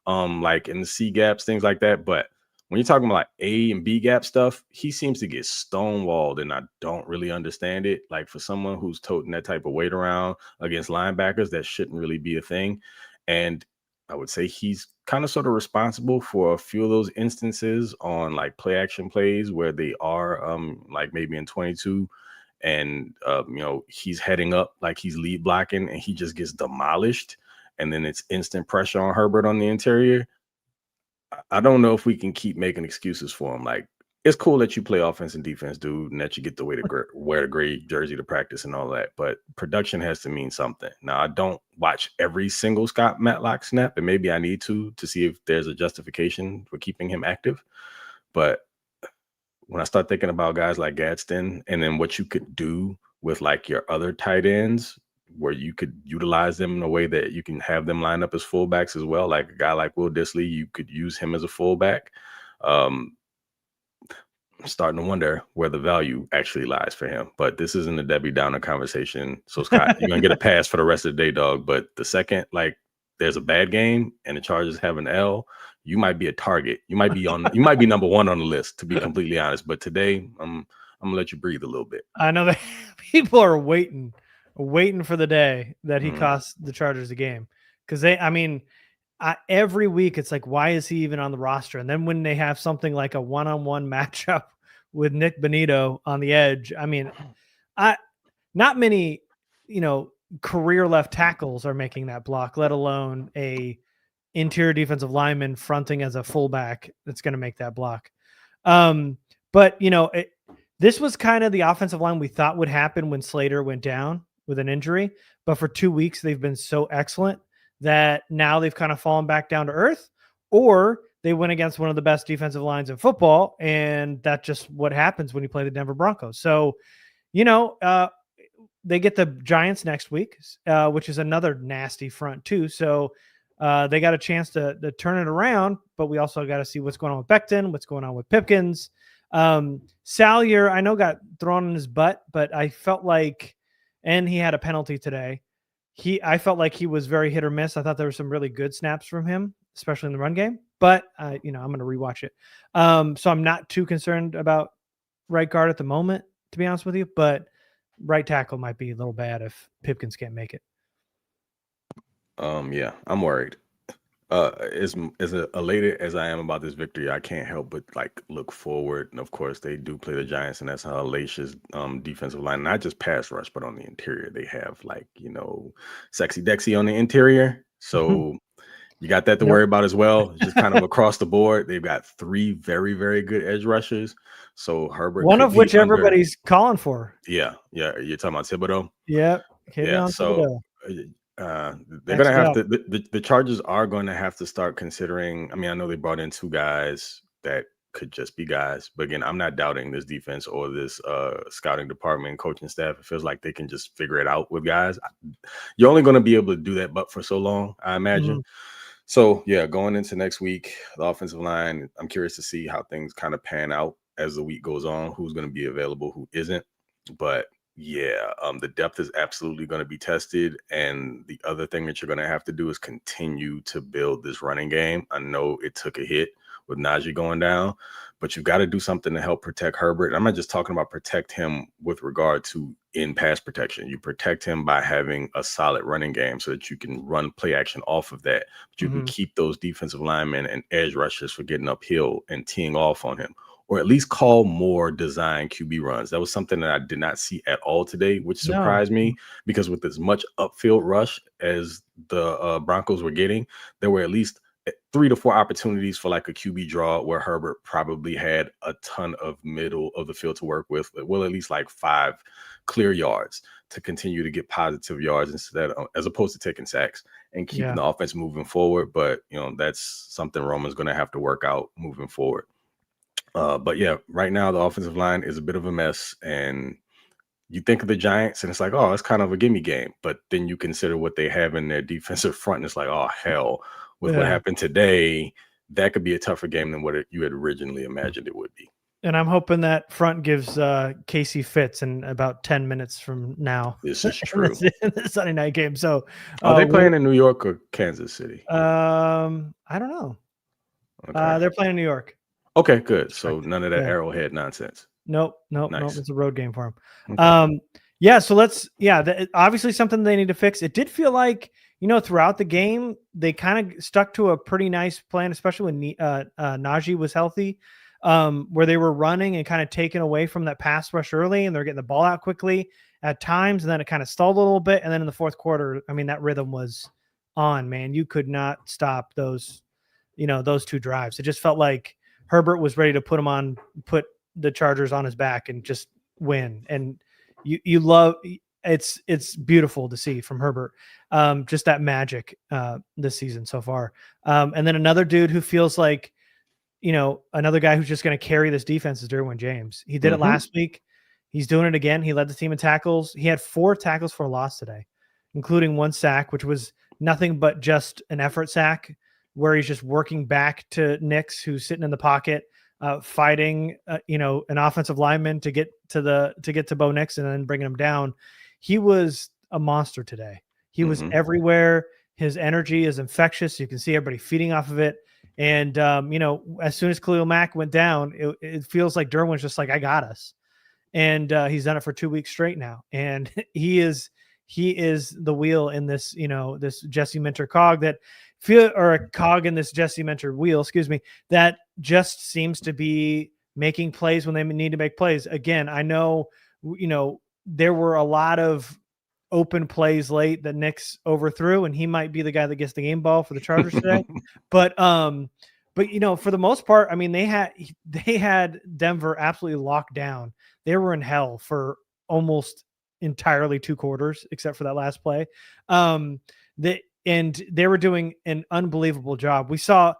like in the C gaps, things like that. But when you're talking about like A and B gap stuff, he seems to get stonewalled, and I don't really understand it. Like for someone who's toting that type of weight around against linebackers, that shouldn't really be a thing. And I would say he's kind of sort of responsible for a few of those instances on like play action plays where they are like maybe in 22 and he's heading up like he's lead blocking and he just gets demolished, and then it's instant pressure on Herbert on the interior. I don't know if we can keep making excuses for him. Like, it's cool that you play offense and defense, dude, and that you get to wear the gray jersey to practice and all that, but production has to mean something. Now, I don't watch every single Scott Matlock snap, and maybe I need to see if there's a justification for keeping him active. But when I start thinking about guys like Gaston, and then what you could do with like your other tight ends, where you could utilize them in a way that you can have them line up as fullbacks as well, like a guy like Will Dissly, you could use him as a fullback. I'm starting to wonder where the value actually lies for him. But this isn't a Debbie Downer conversation. So, Scott, you're going to get a pass for the rest of the day, dog. But the second, like, there's a bad game and the Chargers have an L, you might be a target. You might be number one on the list, to be completely honest. But today, I'm going to let you breathe a little bit. I know that people are waiting for the day that he costs the Chargers a game. Because every week it's like, why is he even on the roster? And then when they have something like a one-on-one matchup with Nick Bonito on the edge, not many, career left tackles are making that block, let alone a interior defensive lineman fronting as a fullback that's going to make that block. But this was kind of the offensive line we thought would happen when Slater went down with an injury, but for 2 weeks they've been so excellent that now they've kind of fallen back down to earth, or they went against one of the best defensive lines in football, and that's just what happens when you play the Denver Broncos. So, they get the Giants next week, which is another nasty front too. So they got a chance to turn it around, but we also got to see what's going on with Becton, what's going on with Pipkins. Salyer, I know, got thrown in his butt, but I felt like, and he had a penalty today. I felt like he was very hit or miss. I thought there were some really good snaps from him, especially in the run game. But I'm going to rewatch it. So I'm not too concerned about right guard at the moment, to be honest with you. But right tackle might be a little bad if Pipkins can't make it. Yeah, I'm worried. As elated as I am about this victory, I can't help but like look forward. And of course, they do play the Giants, and that's how hellacious defensive line, not just pass rush, but on the interior, they have like sexy Dexy on the interior. So you got that to worry about as well. It's just kind of across the board. They've got 3 very, very good edge rushers. So Herbert, one of which everybody's calling for. Yeah. You're talking about Thibodeaux. Yep. Yeah. So. They're gonna have to. The Chargers are going to have to start considering. I mean, I know they brought in 2 guys that could just be guys, but again, I'm not doubting this defense or this scouting department and coaching staff. It feels like they can just figure it out with guys. You're only going to be able to do that, but for so long, I imagine. So yeah, going into next week, the offensive line. I'm curious to see how things kind of pan out as the week goes on. Who's going to be available, who isn't, but. Yeah, the depth is absolutely going to be tested. And the other thing that you're going to have to do is continue to build this running game. I know it took a hit with Naji going down, but you've got to do something to help protect Herbert. And I'm not just talking about protect him with regard to in pass protection. You protect him by having a solid running game so that you can run play action off of that. But you can keep those defensive linemen and edge rushers from getting uphill and teeing off on him. Or at least call more design QB runs. That was something that I did not see at all today, which surprised me because with as much upfield rush as the Broncos were getting, there were at least 3 to 4 opportunities for like a QB draw where Herbert probably had a ton of middle of the field to work with. Well, at least like 5 clear yards to continue to get positive yards instead as opposed to taking sacks and keeping the offense moving forward. But, that's something Roman's going to have to work out moving forward. But yeah, right now the offensive line is a bit of a mess, and you think of the Giants and it's like, oh, it's kind of a gimme game. But then you consider what they have in their defensive front, and it's like, oh hell, with what happened today, that could be a tougher game than what you had originally imagined it would be. And I'm hoping that front gives Casey fits in about 10 minutes from now. This is true. In the Sunday night game. So are they playing in New York or Kansas City? I don't know. Okay. They're playing in New York. Okay, good. So none of that Arrowhead nonsense. Nope. It's a road game for them. Okay. So obviously something they need to fix. It did feel like, throughout the game, they kind of stuck to a pretty nice plan, especially when Naji was healthy, where they were running and kind of taking away from that pass rush early, and they're getting the ball out quickly at times, and then it kind of stalled a little bit. And then in the fourth quarter, I mean, that rhythm was on, man. You could not stop those 2 drives. It just felt like Herbert was ready to put the Chargers on his back and just win. And you love it's beautiful to see from Herbert. Just that magic this season so far. And then another dude who feels like, another guy who's just going to carry this defense is Derwin James. He did it last week. He's doing it again. He led the team in tackles. He had 4 tackles for a loss today, including 1 sack, which was nothing but just an effort sack, where he's just working back to Nix, who's sitting in the pocket, fighting, an offensive lineman to get to Bo Nix and then bringing him down. He was a monster today. He was everywhere. His energy is infectious. You can see everybody feeding off of it. And, as soon as Khalil Mack went down, it feels like Derwin's just like, I got us. And he's done it for 2 weeks straight now. And he is the wheel in this, this Jesse Minter cog a cog in this Jesse Minter wheel, that just seems to be making plays when they need to make plays. Again, I know, there were a lot of open plays late that Nix overthrew, and he might be the guy that gets the game ball for the Chargers today. But for the most part, I mean, they had Denver absolutely locked down. They were in hell for almost entirely 2 quarters, except for that last play. And they were doing an unbelievable job. We saw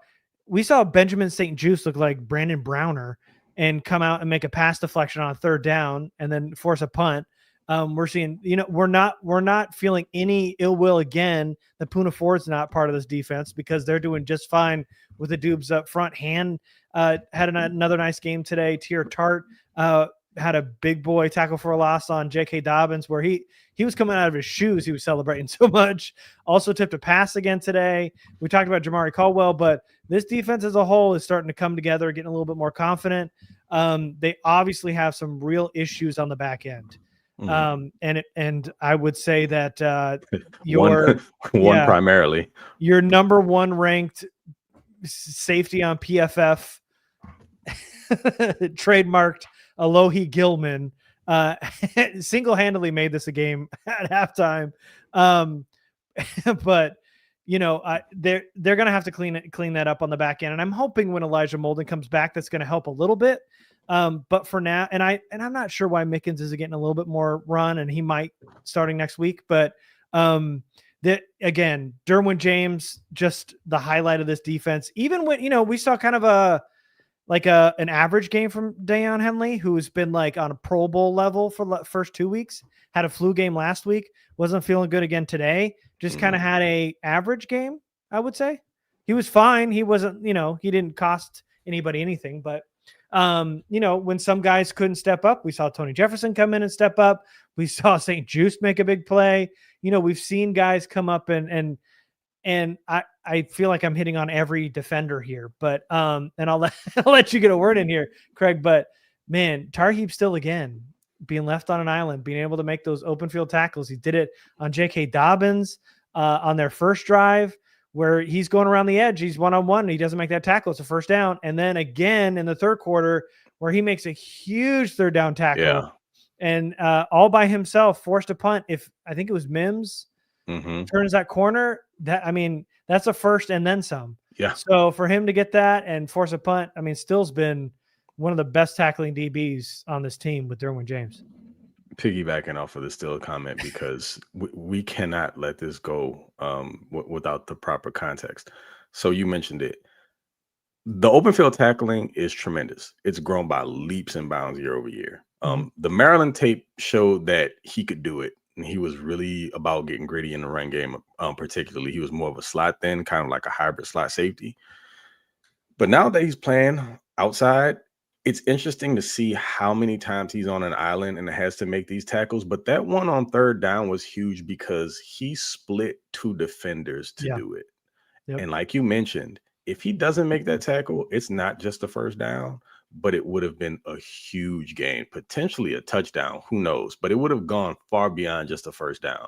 Benjamin St. Juste look like Brandon Browner and come out and make a pass deflection on a 3rd down and then force a punt. We're seeing, we're not feeling any ill will again. The Poona Ford's not part of this defense because they're doing just fine with the dubs up front. Hand had another nice game today. Tier Tart had a big boy tackle for a loss on J.K. Dobbins, where he he was coming out of his shoes. He was celebrating so much. Also tipped a pass again today. We talked about Jamari Caldwell, but this defense as a whole is starting to come together, getting a little bit more confident. They obviously have some real issues on the back end. And I would say that one primarily your number one ranked safety on PFF trademarked Alohi Gilman single-handedly made this a game at halftime. But they're going to have to clean that up on the back end. And I'm hoping when Elijah Molden comes back, that's going to help a little bit. But for now, and I'm not sure why Mickens is getting a little bit more run, and he might starting next week. But that again, Derwin James, just the highlight of this defense. Even when we saw kind of an average game from Deion Henley, who's been like on a Pro Bowl level for the first 2 weeks, had a flu game last week, wasn't feeling good again today. Just kind of had a average game, I would say. He was fine. He wasn't, he didn't cost anybody anything, but when some guys couldn't step up, we saw Tony Jefferson come in and step up. We saw St. Juice make a big play. We've seen guys come up and I feel like I'm hitting on every defender here, but and I'll let you get a word in here, Craig. But man, Tarheep Still again being left on an island, being able to make those open field tackles. He did it on J.K. Dobbins on their first drive, where he's going around the edge. He's one-on-one, and he doesn't make that tackle. It's a first down. And then again in the third quarter, where he makes a huge third down tackle and all by himself, forced a punt. If I think it was Mims turns that corner, that's a first and then some. Yeah. So for him to get that and force a punt, Still's been one of the best tackling DBs on this team with Derwin James. Piggybacking off of the Still comment, because we cannot let this go without the proper context. So you mentioned it. The open field tackling is tremendous. It's grown by leaps and bounds year over year. The Maryland tape showed that he could do it, and he was really about getting gritty in the run game. Particularly, he was more of a slot then, kind of like a hybrid slot safety. But now that he's playing outside, it's interesting to see how many times he's on an island and has to make these tackles. But that one on third down was huge because he split two defenders to do it. Yep. And like you mentioned, if he doesn't make that tackle, it's not just a first down, but it would have been a huge gain, potentially a touchdown. Who knows? But it would have gone far beyond just a first down.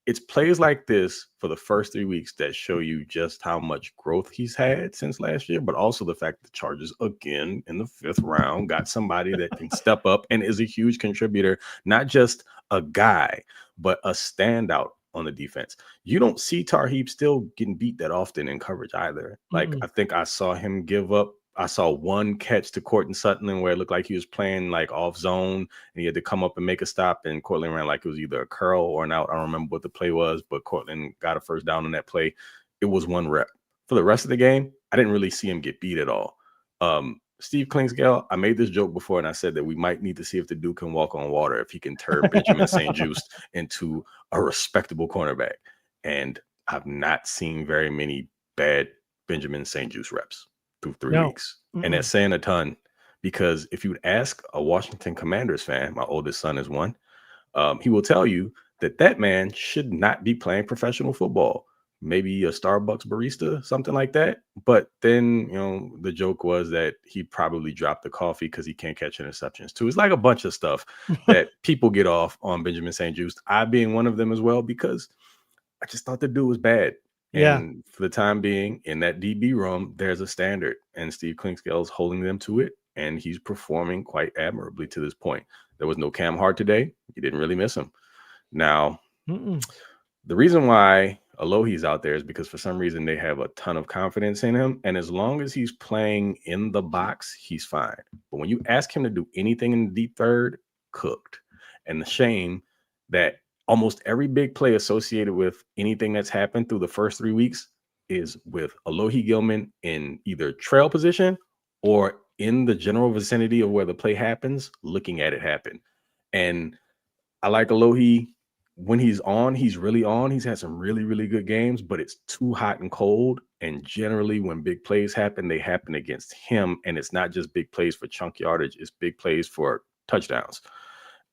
It's plays like this for the first 3 weeks that show you just how much growth he's had since last year, but also the fact that the Chargers, again, in the 5th round, got somebody that can step up and is a huge contributor, not just a guy, but a standout on the defense. You don't see Tarheep Still getting beat that often in coverage either. Like, I think I saw him give up. I saw one catch to Quinton Johnston where it looked like he was playing like off zone and he had to come up and make a stop, and Cortland ran like it was either a curl or an out. I don't remember what the play was, but Cortland got a first down on that play. It was one rep. For the rest of the game, I didn't really see him get beat at all. Steve Klingscale, I made this joke before, and I said that we might need to see if the dude can walk on water, if he can turn Benjamin St. Juice into a respectable cornerback. And I've not seen very many bad Benjamin St. Juice reps through 3 weeks. And that's saying a ton, because if you would ask a Washington Commanders fan, my oldest son is one, he will tell you that man should not be playing professional football. Maybe a Starbucks barista, something like that. But then, the joke was that he probably dropped the coffee because he can't catch interceptions too. It's like a bunch of stuff that people get off on Benjamin St. Juice, I being one of them as well, because I just thought the dude was bad. And for the time being, in that DB room, there's a standard, and Steve Klingscale is holding them to it, and he's performing quite admirably to this point. There was no Cam Hart today. You didn't really miss him. Now, the reason why Alohi's out there is because for some reason they have a ton of confidence in him, and as long as he's playing in the box, he's fine. But when you ask him to do anything in the deep third, cooked. And the shame that almost every big play associated with anything that's happened through the first 3 weeks is with Alohi Gilman in either trail position or in the general vicinity of where the play happens, looking at it happen. And I like Alohi. When he's on, he's really on. He's had some really, really good games, but it's too hot and cold. And generally, when big plays happen, they happen against him. And it's not just big plays for chunk yardage. It's big plays for touchdowns.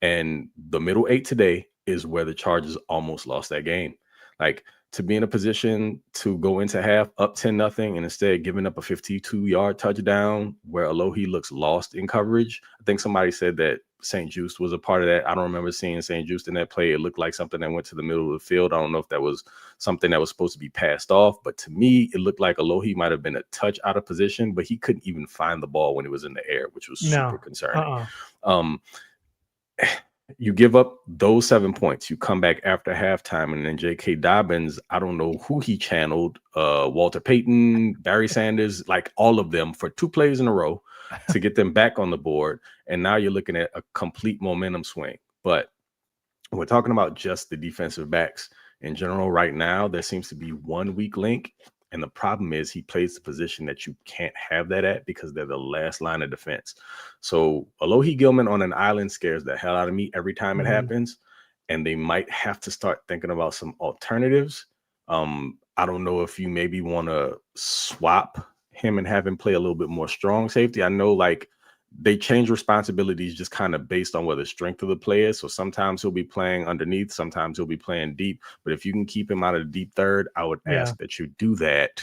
And the middle 8 today, is where the Chargers almost lost that game. Like, to be in a position to go into half up 10-0 and instead giving up a 52-yard touchdown where Alohi looks lost in coverage. I think somebody said that St. Juste was a part of that. I don't remember seeing St. Juste in that play. It looked like something that went to the middle of the field. I don't know if that was something that was supposed to be passed off, but to me, it looked like Alohi might have been a touch out of position, but he couldn't even find the ball when it was in the air, which was super concerning. You give up those 7 points. You come back after halftime, and then J.K. Dobbins, I don't know who he channeled, Walter Payton, Barry Sanders, like all of them for 2 plays in a row to get them back on the board. And now you're looking at a complete momentum swing. But we're talking about just the defensive backs in general right now. There seems to be one weak link. And the problem is he plays the position that you can't have that at because they're the last line of defense. So Alohi Gilman on an island scares the hell out of me every time it happens. And they might have to start thinking about some alternatives. I don't know if you maybe want to swap him and have him play a little bit more strong safety. I know like they change responsibilities just kind of based on where the strength of the play is. So sometimes he'll be playing underneath, sometimes he'll be playing deep. But if you can keep him out of the deep third, I would ask that you do that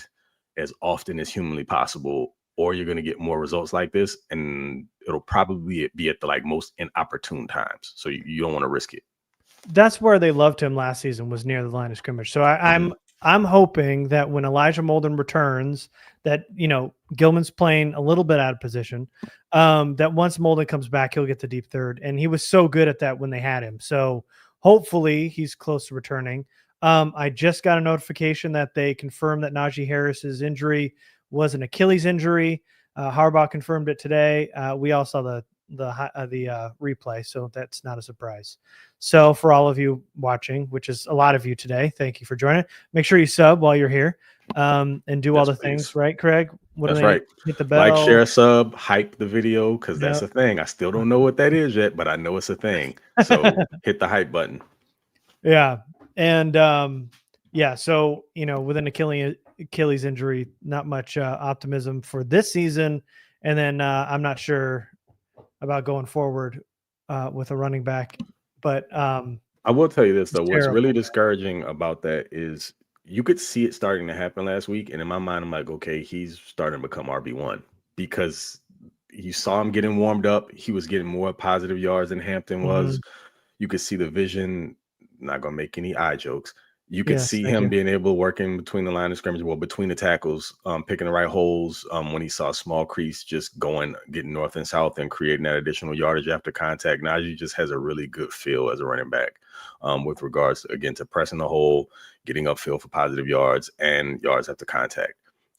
as often as humanly possible, or you're going to get more results like this. And it'll probably be at the like most inopportune times. So you don't want to risk it. That's where they loved him last season, was near the line of scrimmage. So I'm hoping that when Elijah Molden returns, that, you know, Gilman's playing a little bit out of position, that once Molden comes back, he'll get the deep third. And he was so good at that when they had him. So hopefully he's close to returning. I just got a notification that they confirmed that Naji Harris's injury was an Achilles injury. Harbaugh confirmed it today. We all saw the replay, so that's not a surprise. So for all of you watching, which is a lot of you today, thank you for joining. Make sure you sub while you're here, and do all the things, right, Craig? That's right. Hit the bell, like, share, sub, hype the video, because that's a thing. I still don't know what that is yet, but I know it's a thing. So hit the hype button. Yeah, and so you know, with an Achilles injury, not much optimism for this season, and then I'm not sure about going forward with a running back. But I will tell you this, though. What's really discouraging about that is you could see it starting to happen last week. And in my mind, I'm like, okay, he's starting to become RB1 because you saw him getting warmed up. He was getting more positive yards than Hampton was. You could see the vision. Not going to make any eye jokes. You could see him being able to work in between the line of scrimmage, well, between the tackles, picking the right holes when he saw a small crease, just getting north and south and creating that additional yardage after contact. Naji just has a really good feel as a running back with regards, again, to pressing the hole, getting upfield for positive yards and yards after contact.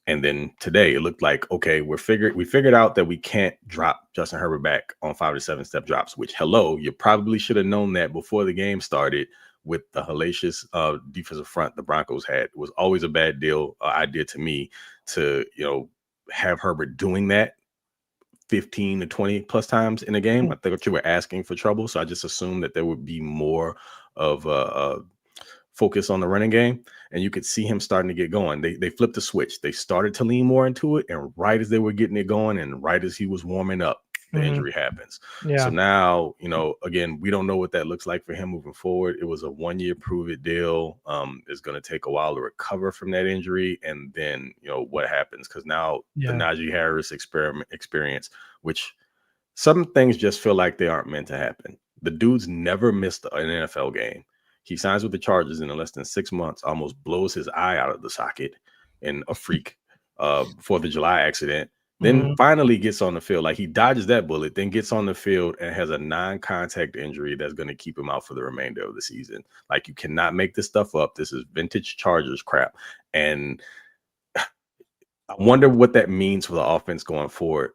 And then today it looked like, okay, we figured out that we can't drop Justin Herbert back on 5 to 7 step drops, which, hello, you probably should have known that before the game started. With the hellacious defensive front the Broncos had. It was always a bad idea to me to, you know, have Herbert doing that 15 to 20 plus times in a game. I think you were asking for trouble. So I just assumed that there would be more of a focus on the running game. And you could see him starting to get going. They flipped the switch. They started to lean more into it. And right as they were getting it going and right as he was warming up, the injury happens. So now, you know, again, we don't know what that looks like for him moving forward. It was a 1-year prove it deal. It's going to take a while to recover from that injury. And then, you know, what happens? Because now the Naji Harris experience, which some things just feel like they aren't meant to happen. The dude's never missed an NFL game. He signs with the Chargers in less than 6 months, almost blows his eye out of the socket in a freak 4th of July accident. Then finally gets on the field. Like, he dodges that bullet, then gets on the field and has a non-contact injury that's going to keep him out for the remainder of the season. Like, you cannot make this stuff up. This is vintage Chargers crap. And I wonder what that means for the offense going forward.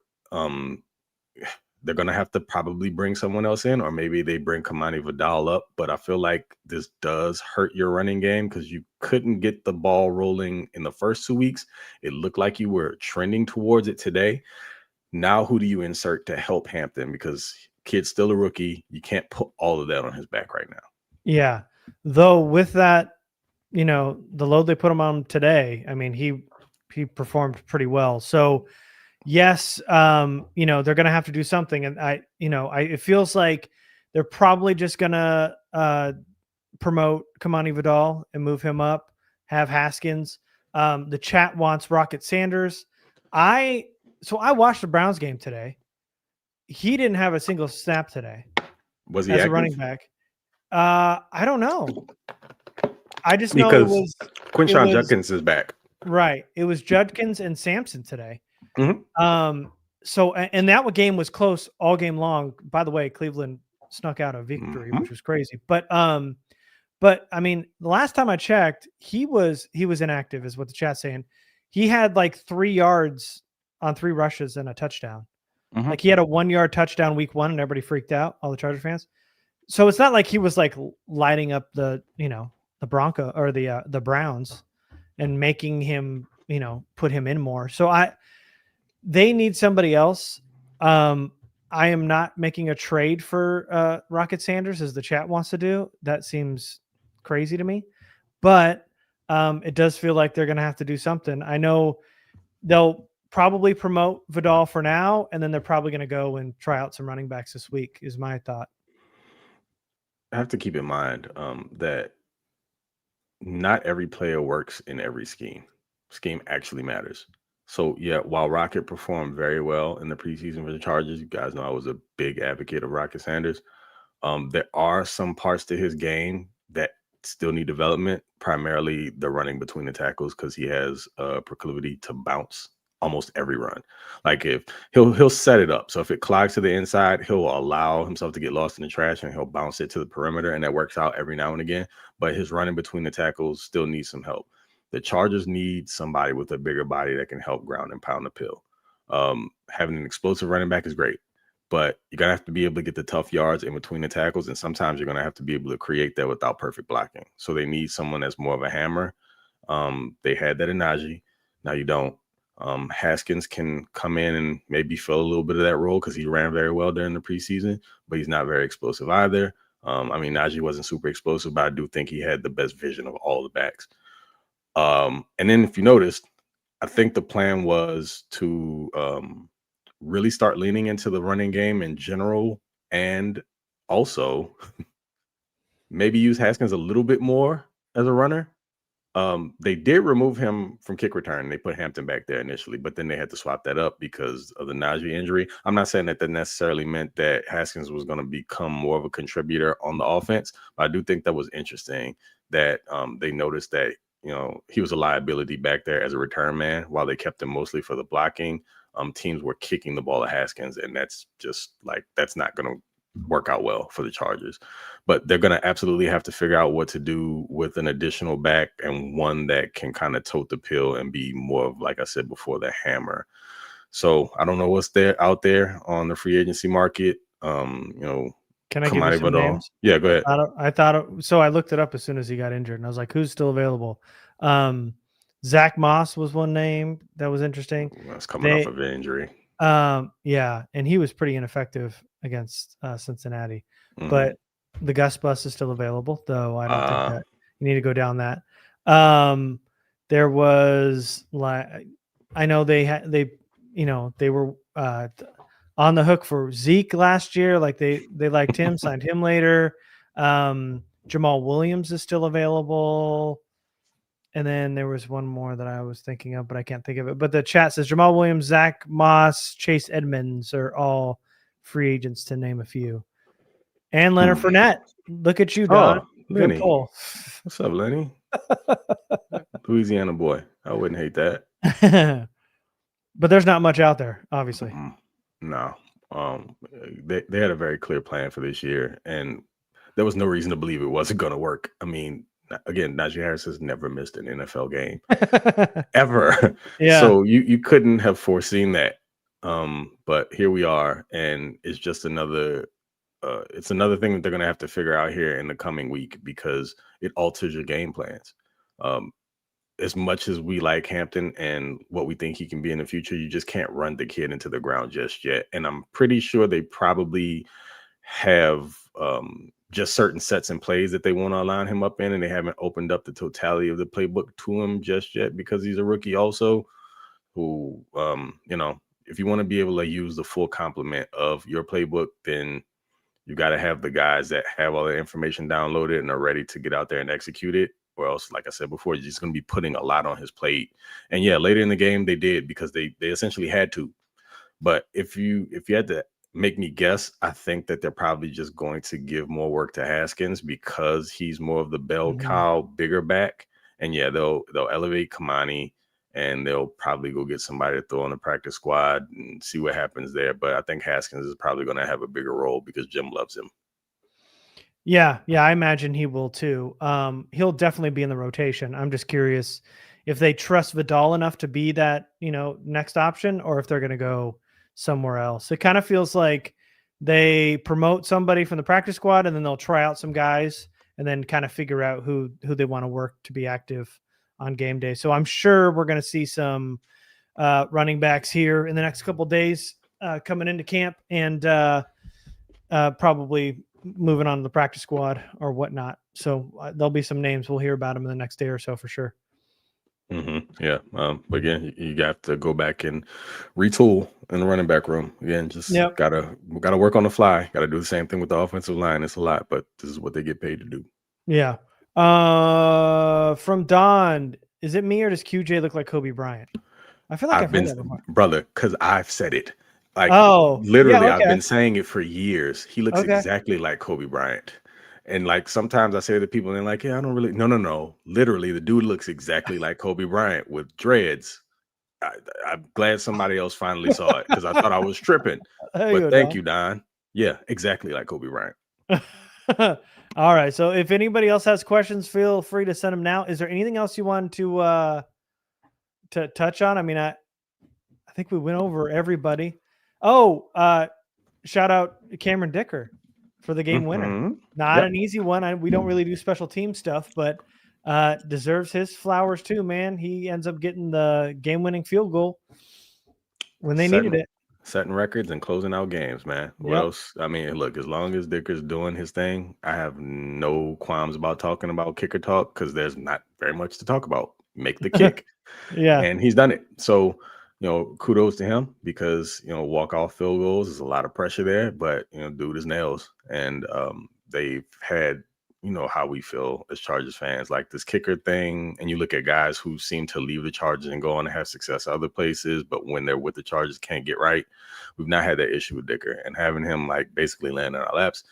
They're going to have to probably bring someone else in, or maybe they bring Kamani Vidal up. But I feel like this does hurt your running game because you couldn't get the ball rolling in the first 2 weeks. It looked like you were trending towards it today. Now, who do you insert to help Hampton? Because kid's still a rookie. You can't put all of that on his back right now. Yeah. Though with that, you know, the load they put him on today, I mean, he performed pretty well. So, yes, you know, they're going to have to do something. And it feels like they're probably just going to promote Kamani Vidal and move him up, have Haskins. The chat wants Rocket Sanders. I watched the Browns game today. He didn't have a single snap today. Was he as active? a running back? I don't know. I just know it was Quinton Johnston is back. Right. It was Judkins and Sampson today. Mm-hmm. So, and that game was close all game long. By the way, Cleveland snuck out a victory, which was crazy. But I mean, the last time I checked, he was inactive, is what the chat's saying. He had like 3 yards on 3 rushes and a touchdown. Like he had a 1-yard touchdown week 1, and everybody freaked out, all the Charger fans. So it's not like he was like lighting up the Bronco or the Browns and making him, put him in more. So they need somebody else. I am not making a trade for Rocket Sanders as the chat wants to do. That seems crazy to me, but it does feel like they're going to have to do something. I know they'll probably promote Vidal for now, and then they're probably going to go and try out some running backs this week, is my thought. I have to keep in mind that not every player works in every scheme. Scheme actually matters. So, yeah, while Rocket performed very well in the preseason for the Chargers, you guys know I was a big advocate of Rocket Sanders. There are some parts to his game that still need development, primarily the running between the tackles, because he has a proclivity to bounce almost every run. Like if he'll set it up. So if it clogs to the inside, he'll allow himself to get lost in the trash and he'll bounce it to the perimeter, and that works out every now and again. But his running between the tackles still needs some help. The Chargers need somebody with a bigger body that can help ground and pound the pill. Having an explosive running back is great, but you're going to have to be able to get the tough yards in between the tackles, and sometimes you're going to have to be able to create that without perfect blocking. So they need someone that's more of a hammer. They had that in Naji. Now you don't. Haskins can come in and maybe fill a little bit of that role because he ran very well during the preseason, but he's not very explosive either. I mean, Naji wasn't super explosive, but I do think he had the best vision of all the backs. And then if you noticed, I think the plan was to really start leaning into the running game in general, and also maybe use Haskins a little bit more as a runner. They did remove him from kick return. They put Hampton back there initially, but then they had to swap that up because of the Naji injury. I'm not saying that necessarily meant that Haskins was going to become more of a contributor on the offense, but I do think that was interesting that they noticed that, he was a liability back there as a return man while they kept him mostly for the blocking. Teams were kicking the ball at Haskins, and that's just that's not going to work out well for the Chargers. But they're going to absolutely have to figure out what to do with an additional back, and one that can kind of tote the pill and be more of, like I said before, the hammer. So I don't know what's out there on the free agency market. Can I give you some names? Yeah, go ahead. I looked it up as soon as he got injured, and I was like, who's still available? Zach Moss was one name that was interesting. That's coming off of an injury. Yeah, and he was pretty ineffective against Cincinnati. Mm-hmm. But the Gus Bus is still available, though I don't think that you need to go down that. There was I know they were on the hook for Zeke last year. Like they liked him, signed him later. Jamal Williams is still available. And then there was one more that I was thinking of, but I can't think of it. But the chat says Jamal Williams, Zach Moss, Chase Edmonds are all free agents, to name a few. And Leonard Fournette. Look at you, Don. Lenny. What's up, Lenny? Louisiana boy. I wouldn't hate that. But there's not much out there, obviously. No. They had a very clear plan for this year, and there was no reason to believe it wasn't going to work. I mean, again, Naji Harris has never missed an NFL game ever. Yeah. So you couldn't have foreseen that. But here we are, and it's just another thing that they're going to have to figure out here in the coming week, because it alters your game plans. As much as we like Hampton and what we think he can be in the future, you just can't run the kid into the ground just yet. And I'm pretty sure they probably have just certain sets and plays that they want to line him up in, and they haven't opened up the totality of the playbook to him just yet, because he's a rookie also who, if you want to be able to use the full complement of your playbook, then You got to have the guys that have all the information downloaded and are ready to get out there and execute it. Or else, like I said before, you're just going to be putting a lot on his plate. And yeah, later in the game they did because they essentially had to. But if you had to make me guess, I think that they're probably just going to give more work to Haskins because he's more of the bell cow, bigger back. And yeah, they'll elevate Kamani, and they'll probably go get somebody to throw on the practice squad and see what happens there. But I think Haskins is probably going to have a bigger role because Jim loves him. Yeah, I imagine he will too. He'll definitely be in the rotation. I'm just curious if they trust Vidal enough to be that, next option, or if they're going to go somewhere else. It kind of feels like they promote somebody from the practice squad and then they'll try out some guys and then kind of figure out who they want to work to be active on game day. So I'm sure we're going to see some running backs here in the next couple of days coming into camp and probably moving on to the practice squad or whatnot. So there'll be some names. We'll hear about them in the next day or so for sure. Yeah. But again, you got to go back and retool in the running back room. Again, just gotta work on the fly. Got to do the same thing with the offensive line. It's a lot, but this is what they get paid to do. Yeah. From Don, is it me or does QJ look like Kobe Bryant? I feel like I've heard that before. Brother, because I've said it. Like, literally, I've been saying it for years. He looks exactly like Kobe Bryant. And like sometimes I say to people, and they're like, yeah, I don't really. No. Literally, the dude looks exactly like Kobe Bryant with dreads. I'm glad somebody else finally saw it because I thought I was tripping. But thank you, Don. Yeah, exactly like Kobe Bryant. All right. So if anybody else has questions, feel free to send them now. Is there anything else you want to touch on? I mean, I think we went over everybody. Oh, shout out Cameron Dicker for the game winner. Not an easy one. We don't really do special team stuff, but deserves his flowers too, man. He ends up getting the game-winning field goal when they needed it. Setting records and closing out games, man. What else? I mean, look, as long as Dicker's doing his thing, I have no qualms about talking about kicker talk because there's not very much to talk about. Make the kick. And he's done it. So, kudos to him because, walk-off field goals is a lot of pressure there, but, dude is nails. And they've had, how we feel as Chargers fans, like this kicker thing. And you look at guys who seem to leave the Chargers and go on to have success other places, but when they're with the Chargers, can't get right. We've not had that issue with Dicker, and having him like basically land in our laps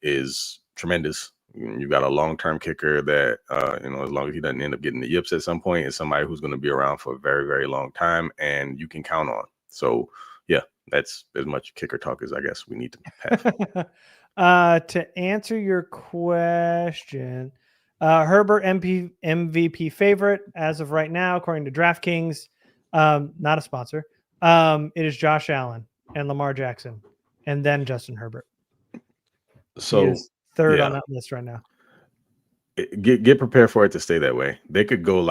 is tremendous. You got a long-term kicker that, as long as he doesn't end up getting the yips at some point, is somebody who's going to be around for a very, very long time and you can count on. So yeah, that's as much kicker talk as I guess we need to have. To answer your question, Herbert MVP favorite as of right now, according to DraftKings, not a sponsor. It is Josh Allen and Lamar Jackson, and then Justin Herbert. So third on that list right now. Get prepared for it to stay that way. They could go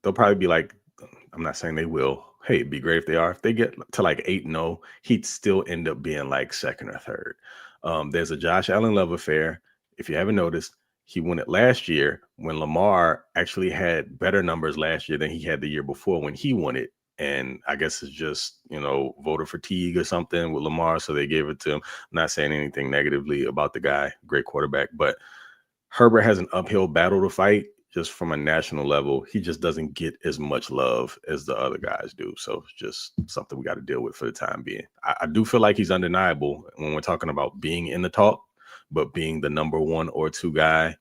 they'll probably be like, I'm not saying they will. Hey, it'd be great if they are. If they get to 8-0, he'd still end up being second or third. There's a Josh Allen love affair. If you haven't noticed, he won it last year when Lamar actually had better numbers last year than he had the year before when he won it. And I guess it's just, voter fatigue or something with Lamar. So they gave it to him. I'm not saying anything negatively about the guy, great quarterback, but Herbert has an uphill battle to fight just from a national level. He just doesn't get as much love as the other guys do. So it's just something we got to deal with for the time being. I do feel like he's undeniable when we're talking about being in the talk, but being the number 1 or 2 guy,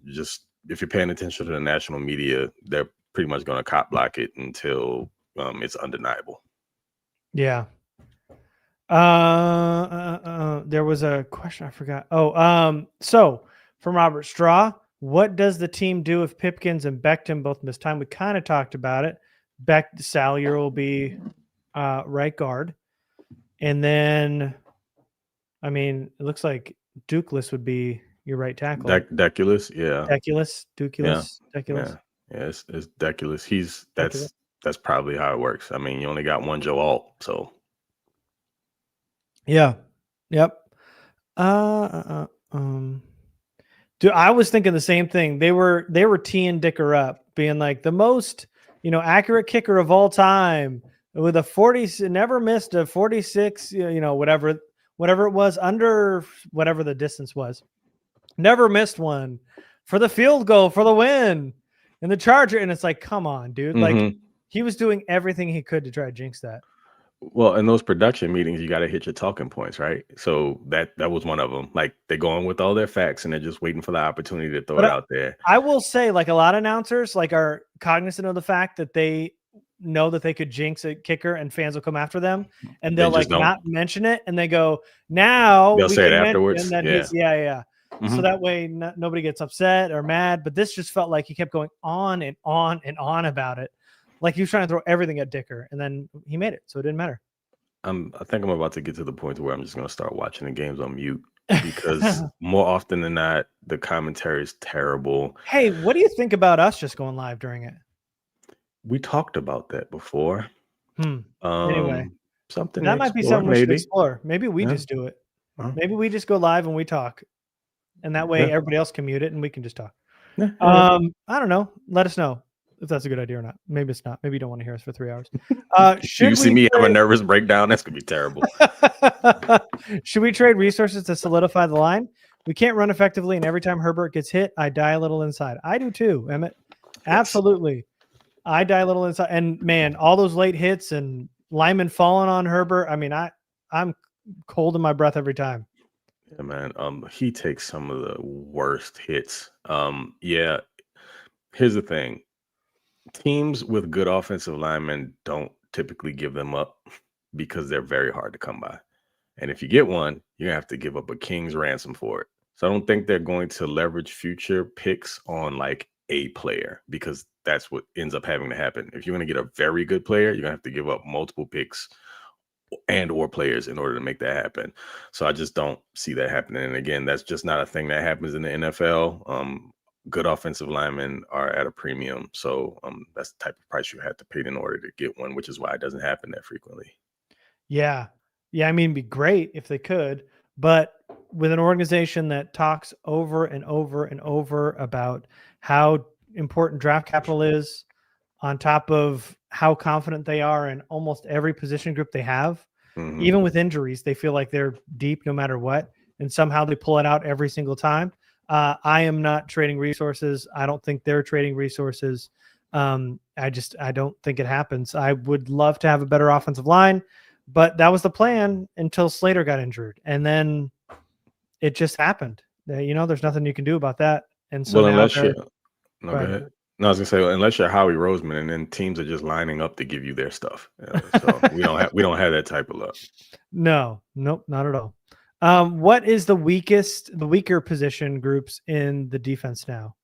just if you're paying attention to the national media, they're pretty much going to cop block it until it's undeniable. Yeah. There was a question I forgot. So from Robert Straw, what does the team do if Pipkins and Becton both miss time? We kind of talked about it. Salyer will be right guard. And then, it looks like Dukeless would be your right tackle. Deculus, yeah. Deculus. Yeah, it's Deculus. That's probably how it works. You only got one Joe Alt, so. Yeah. Yep. Dude, I was thinking the same thing. They were teeing Dicker up, being like the most, accurate kicker of all time with a 40, never missed a 46, whatever whatever it was, under whatever the distance was. Never missed one for the field goal for the win and the Charger. And it's like, come on, dude. Like, he was doing everything he could to try to jinx that. Well, in those production meetings, you got to hit your talking points, right? So that was one of them. Like, they're going with all their facts and they're just waiting for the opportunity to throw it out there. I will say, like, a lot of announcers like are cognizant of the fact that they know that they could jinx a kicker and fans will come after them, and they'll like not mention it, and they go, now they'll say it afterwards. That So that way nobody gets upset or mad. But this just felt like he kept going on and on and on about it. Like he was trying to throw everything at Dicker, and then he made it, so it didn't matter. I think I'm about to get to the point where I'm just going to start watching the games on mute because more often than not, the commentary is terrible. Hey, what do you think about us just going live during it? We talked about that before. Anyway, something that might be something we should explore. Maybe we just do it. Maybe we just go live and we talk, and that way everybody else can mute it and we can just talk. I don't know. Let us know if that's a good idea or not. Maybe it's not. Maybe you don't want to hear us for 3 hours. Should you see me have a nervous breakdown? That's gonna be terrible. Should we trade resources to solidify the line? We can't run effectively, and every time Herbert gets hit, I die a little inside. I do too, Emmett. Absolutely. I die a little inside. And man, all those late hits and linemen falling on Herbert. I mean, I'm cold in my breath every time. Yeah, man. He takes some of the worst hits. Here's the thing. Teams with good offensive linemen don't typically give them up because they're very hard to come by. And if you get one, you're going to have to give up a king's ransom for it. So I don't think they're going to leverage future picks on like a player because that's what ends up having to happen. If you're going to get a very good player, you're going to have to give up multiple picks and or players in order to make that happen. So I just don't see that happening. And again, that's just not a thing that happens in the NFL. Good offensive linemen are at a premium. So that's the type of price you have to pay in order to get one, which is why it doesn't happen that frequently. Yeah. I mean, it'd be great if they could, but with an organization that talks over and over and over about how important draft capital is, on top of how confident they are in almost every position group they have, even with injuries, they feel like they're deep no matter what, and somehow they pull it out every single time. I am not trading resources. I don't think they're trading resources. I don't think it happens. I would love to have a better offensive line, but that was the plan until Slater got injured. And then it just happened. There's nothing you can do about that. And so unless I was gonna say, unless you're Howie Roseman, and then teams are just lining up to give you their stuff. So we don't have that type of luck. Nope, not at all. What is the weaker position groups in the defense now?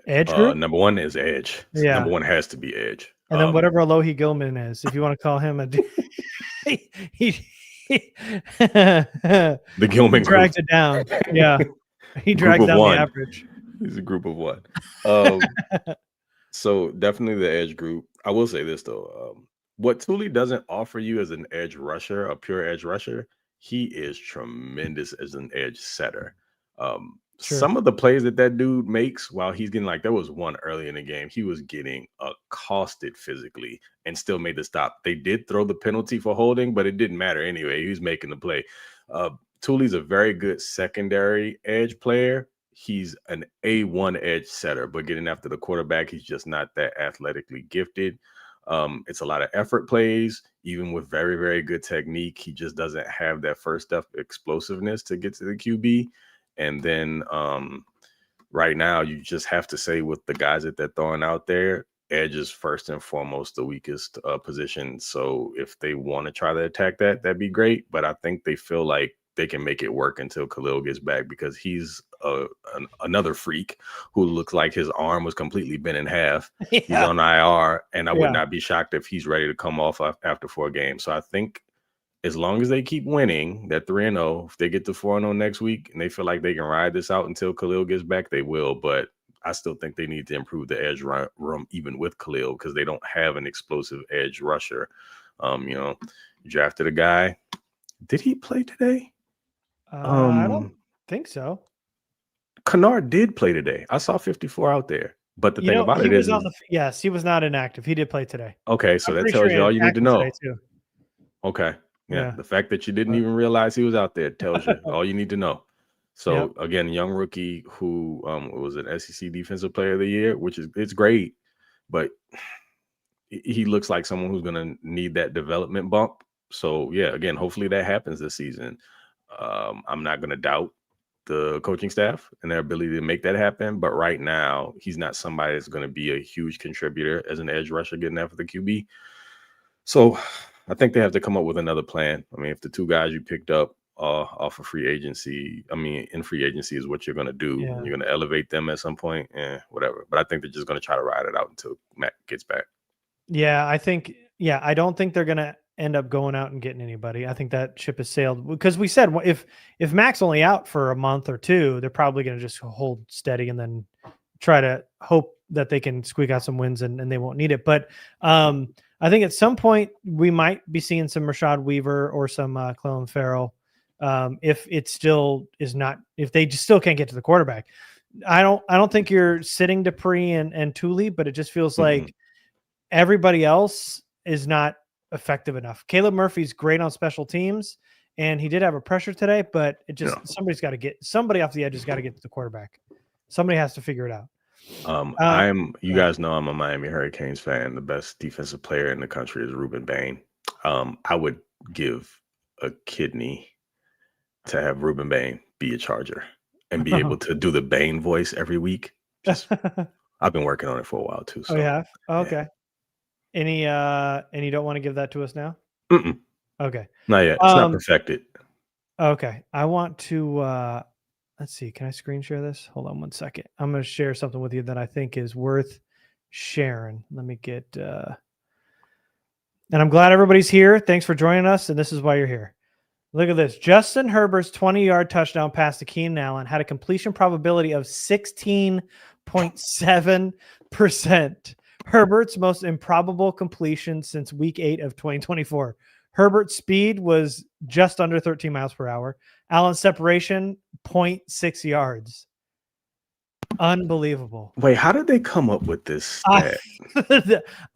Edge group? Number one is edge. Yeah. Number one has to be edge. And then whatever Alohi Gilman is, if you want to call him the Gilman dragged group. It down. Yeah. He dragged down the average. He's a group of one. So definitely the edge group. I will say this though. What Thule doesn't offer you as an edge rusher, a pure edge rusher, he is tremendous as an edge setter. Some of the plays that dude makes while he's getting, like, there was one early in the game, he was getting accosted physically and still made the stop. They did throw the penalty for holding, but it didn't matter anyway. He was making the play. Thule's a very good secondary edge player. He's an A1 edge setter, but getting after the quarterback, he's just not that athletically gifted. It's a lot of effort plays, even with very, very good technique. He just doesn't have that first step explosiveness to get to the QB. And then right now, you just have to say with the guys that they're throwing out there, edge is first and foremost the weakest position. So if they want to try to attack that, that'd be great. But I think they feel like they can make it work until Khalil gets back, because he's another freak who looks like his arm was completely bent in half. Yeah. He's on IR, and I would not be shocked if he's ready to come off after 4 games. So I think as long as they keep winning, that 3-0, if they get to 4-0 next week and they feel like they can ride this out until Khalil gets back, they will. But I still think they need to improve the edge room even with Khalil, because they don't have an explosive edge rusher. You drafted a guy. Did he play today? I don't think so. Kennard did play today. I saw 54 out there. But the thing about it is, yes, he was not inactive. He did play today. Okay, so that tells you all you need to know. Okay. Yeah. The fact that you didn't even realize he was out there tells you all you need to know. So again, young rookie who was an SEC Defensive Player of the Year, which is it's great, but he looks like someone who's going to need that development bump. So yeah, again, hopefully that happens this season. I'm not going to doubt the coaching staff and their ability to make that happen. But right now, he's not somebody that's going to be a huge contributor as an edge rusher getting after the QB. So I think they have to come up with another plan. I mean, if the two guys you picked up off of free agency, in free agency is what you're going to do. Yeah. You're going to elevate them at some point, whatever. But I think they're just going to try to ride it out until Matt gets back. Yeah, I don't think they're going to end up going out and getting anybody. I think that ship has sailed because we said if Mac's only out for a month or two, they're probably going to just hold steady and then try to hope that they can squeak out some wins and they won't need it. But I think at some point we might be seeing some Rashad Weaver or some Clelin Ferrell if it still is not, if they just still can't get to the quarterback. I don't think you're sitting Dupree and Thule, but it just feels like everybody else is not effective enough. Caleb Murphy's great on special teams, and he did have a pressure today, but it just somebody off the edge has got to get to the quarterback. Somebody has to figure it out. You guys know I'm a Miami Hurricanes fan. The best defensive player in the country is Ruben Bain. I would give a kidney to have Ruben Bain be a Charger and be able to do the Bain voice every week. I've been working on it for a while too. So, oh, you have? Oh, okay. Yeah. And you don't want to give that to us now? Mm-mm. Okay. Not yet. It's not perfected. Okay. I want to, let's see. Can I screen share this? Hold on one second. I'm going to share something with you that I think is worth sharing. Let me get, and I'm glad everybody's here. Thanks for joining us. And this is why you're here. Look at this. Justin Herbert's 20-yard touchdown pass to Keenan Allen had a completion probability of 16.7%. Herbert's most improbable completion since week 8 of 2024. Herbert's speed was just under 13 miles per hour. Allen's separation, 0.6 yards. Unbelievable. Wait, how did they come up with this stat?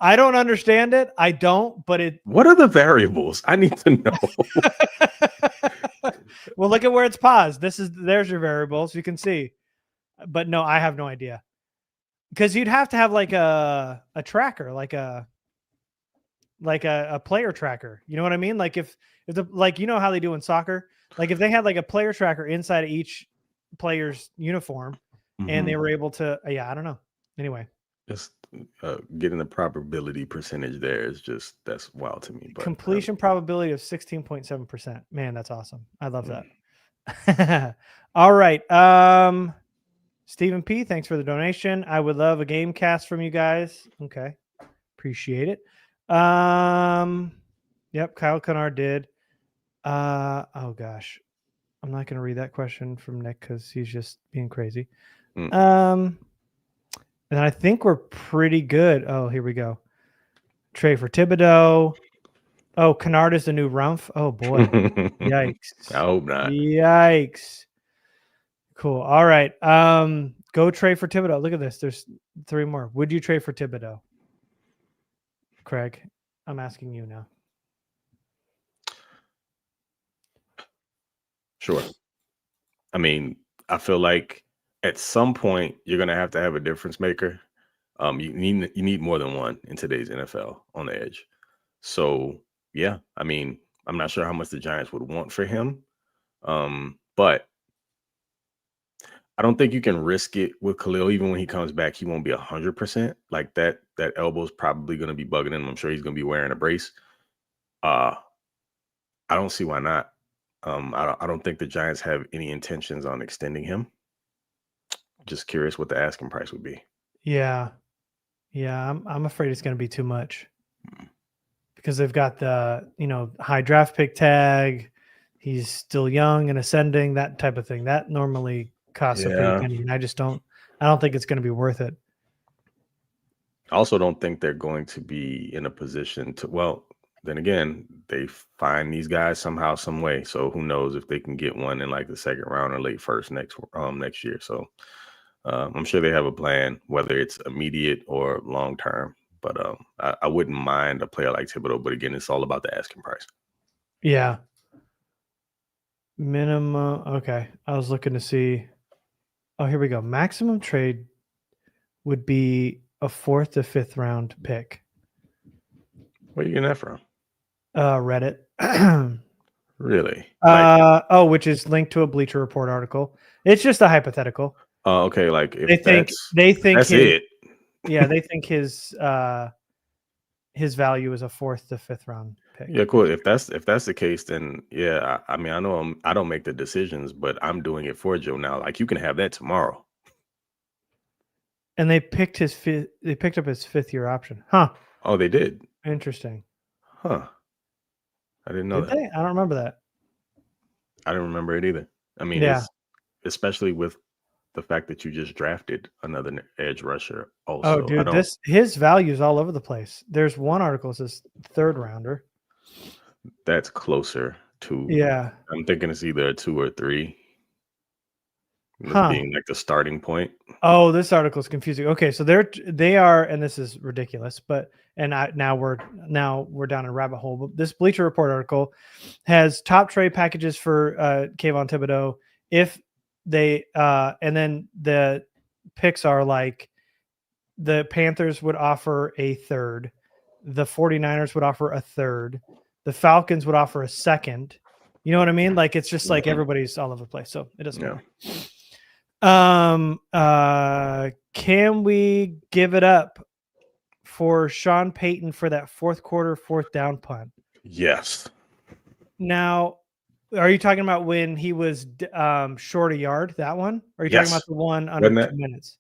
I don't understand it. I don't, but what are the variables? I need to know. Well, look at where it's paused. There's your variables. You can see. But no, I have no idea. Because you'd have to have like a tracker, like a player tracker. You know what I mean? Like if you know how they do in soccer, like if they had like a player tracker inside of each player's uniform and they were able to, I don't know. Anyway, just getting the probability percentage there is that's wild to me. But completion probability of 16.7%. Man, that's awesome. I love that. All right. Stephen P, thanks for the donation. I would love a game cast from you guys. Okay. Appreciate it. Yep, Kyle Kennard did. Oh gosh. I'm not going to read that question from Nick because he's just being crazy. And I think we're pretty good. Oh, here we go. Trey for Thibodeaux. Oh, Kennard is the new Rumpf. Oh boy. Yikes. I hope not. Yikes. Cool. All right. Go trade for Thibodeaux. Look at this. There's 3 more. Would you trade for Thibodeaux? Craig, I'm asking you now. Sure. I mean, I feel like at some point you're going to have a difference maker. You need more than one in today's NFL on the edge. So, yeah, I mean, I'm not sure how much the Giants would want for him. But I don't think you can risk it with Khalil. Even when he comes back, he won't be 100%. Like that elbow's probably going to be bugging him. I'm sure he's going to be wearing a brace. I don't see why not. I don't think the Giants have any intentions on extending him. Just curious what the asking price would be. Yeah. I'm afraid it's going to be too much because they've got the high draft pick tag. He's still young and ascending, that type of thing. That normally costs a pretty penny, and I don't think it's going to be worth it. I also don't think they're going to be in a position to, well, then again, they find these guys somehow, some way. So who knows if they can get one in like the second round or late first next year. So I'm sure they have a plan, whether it's immediate or long term. But I wouldn't mind a player like Thibodeaux. But again, it's all about the asking price. Yeah. Minimum. Okay. I was looking to see. Oh, here we go. Maximum trade would be a 4th to 5th round pick. Where are you getting that from? Reddit. Really? Which is linked to a Bleacher Report article. It's just a hypothetical. Oh, okay. Like if they think that's his, it. Yeah, they think his value is a 4th to 5th round pick. Yeah, cool. If that's the case, then yeah. I mean, I know I don't make the decisions, but I'm doing it for Joe now. Like you can have that tomorrow. And they picked up his 5th year option. Huh. Oh, they did. Interesting. Huh. I didn't know that. I don't remember that. I didn't remember it either. I mean, yeah. Especially with the fact that you just drafted another edge rusher. Also, oh, dude, his value is all over the place. There's one article that says 3rd rounder. That's closer to. Yeah. I'm thinking it's either a 2 or 3. Being like the starting point. Oh, this article is confusing. Okay, so they are, and this is ridiculous, now we're down a rabbit hole. But this Bleacher Report article has top trade packages for Kayvon Thibodeaux. If they and then the picks are like the Panthers would offer a 3rd, the 49ers would offer a 3rd, the Falcons would offer a 2nd. You know what I mean? Like it's just like everybody's all over the place, so it doesn't matter. Can we give it up for Sean Payton for that 4th quarter 4th down punt? Yes. Now, are you talking about when he was short a yard? That one? Or are you talking about the one under 2 minutes?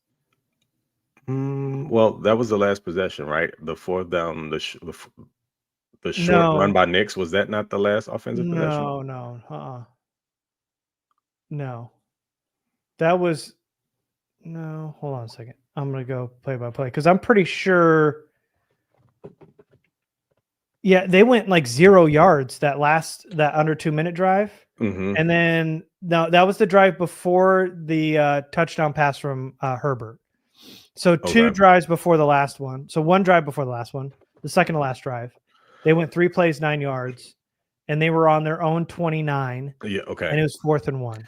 Well, that was the last possession, right? The 4th down, the short run by Knicks. Was that not the last offensive possession? No. That was no. Hold on a second. I'm gonna go play by play because I'm pretty sure. Yeah, they went like 0 yards that under 2 minute drive, and then that was the drive before the touchdown pass from Herbert. So 2 drives before the last one. So 1 drive before the last one. The second to last drive, they went 3 plays, 9 yards, and they were on their own 29. Yeah. Okay. And it was 4th and 1.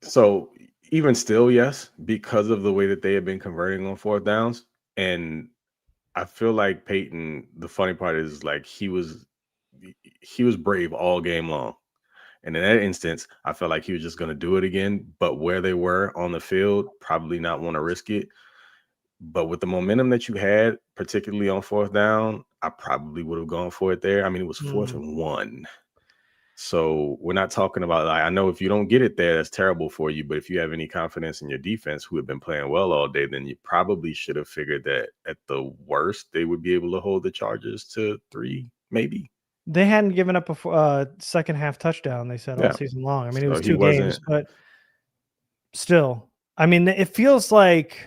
So. Even still, yes, because of the way that they have been converting on 4th downs. And I feel like Peyton, the funny part is like he was brave all game long. And in that instance, I felt like he was just going to do it again. But where they were on the field, probably not want to risk it. But with the momentum that you had, particularly on 4th down, I probably would have gone for it there. I mean, it was 4th and 1. So we're not talking about, like, I know if you don't get it there, that's terrible for you. But if you have any confidence in your defense, who have been playing well all day, then you probably should have figured that at the worst, they would be able to hold the Chargers to 3, maybe. They hadn't given up a second half touchdown, they said, all season long. I mean, it was 2 games, but still, I mean, it feels like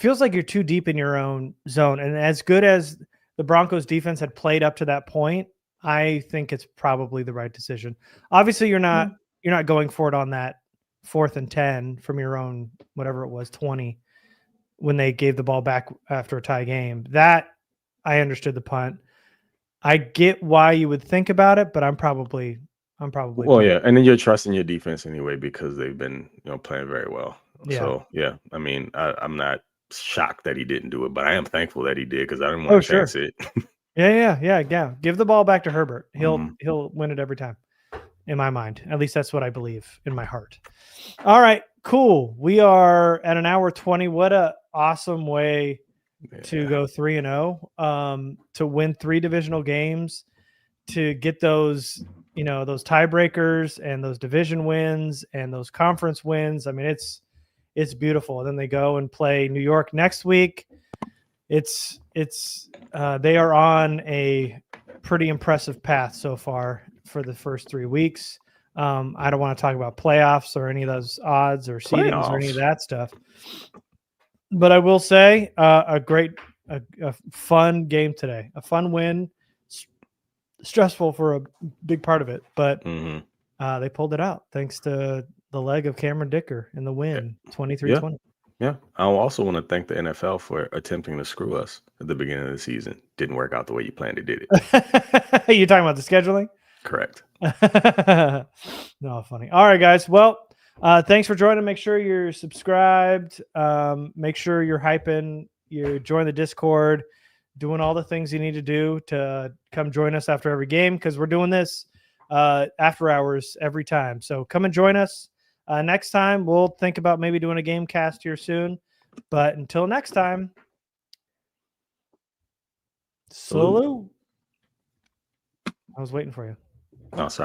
you're too deep in your own zone. And as good as the Broncos defense had played up to that point, I think it's probably the right decision. Obviously, you're not going for it on that 4th and 10 from your own, whatever it was, 20, when they gave the ball back after a tie game. That I understood the punt. I get why you would think about it, but I'm probably. Well, yeah, and then you're trusting your defense anyway because they've been playing very well. Yeah. So yeah, I mean, I'm not shocked that he didn't do it, but I am thankful that he did because I didn't want to chance it. Yeah. Give the ball back to Herbert. He'll win it every time, in my mind. At least that's what I believe in my heart. All right, cool. We are at an hour 20. What a awesome way to go 3-0, to win 3 divisional games, to get those, those tiebreakers and those division wins and those conference wins. I mean, it's beautiful. And then they go and play New York next week. They are on a pretty impressive path so far for the first 3 weeks. I don't want to talk about playoffs or any of those odds or seedings or any of that stuff, but I will say a fun game today, a fun win, stressful for a big part of it, but they pulled it out thanks to the leg of Cameron Dicker in the win, 23-20. Yeah. I also want to thank the NFL for attempting to screw us at the beginning of the season. Didn't work out the way you planned it, did it? You talking about the scheduling? Correct. No, funny. All right, guys. Well, thanks for joining. Make sure you're subscribed. Make sure you're hyping. You join the Discord, doing all the things you need to do to come join us after every game, because we're doing this after hours every time. So come and join us. Next time, we'll think about maybe doing a game cast here soon. But until next time, salute. I was waiting for you. Oh, sorry.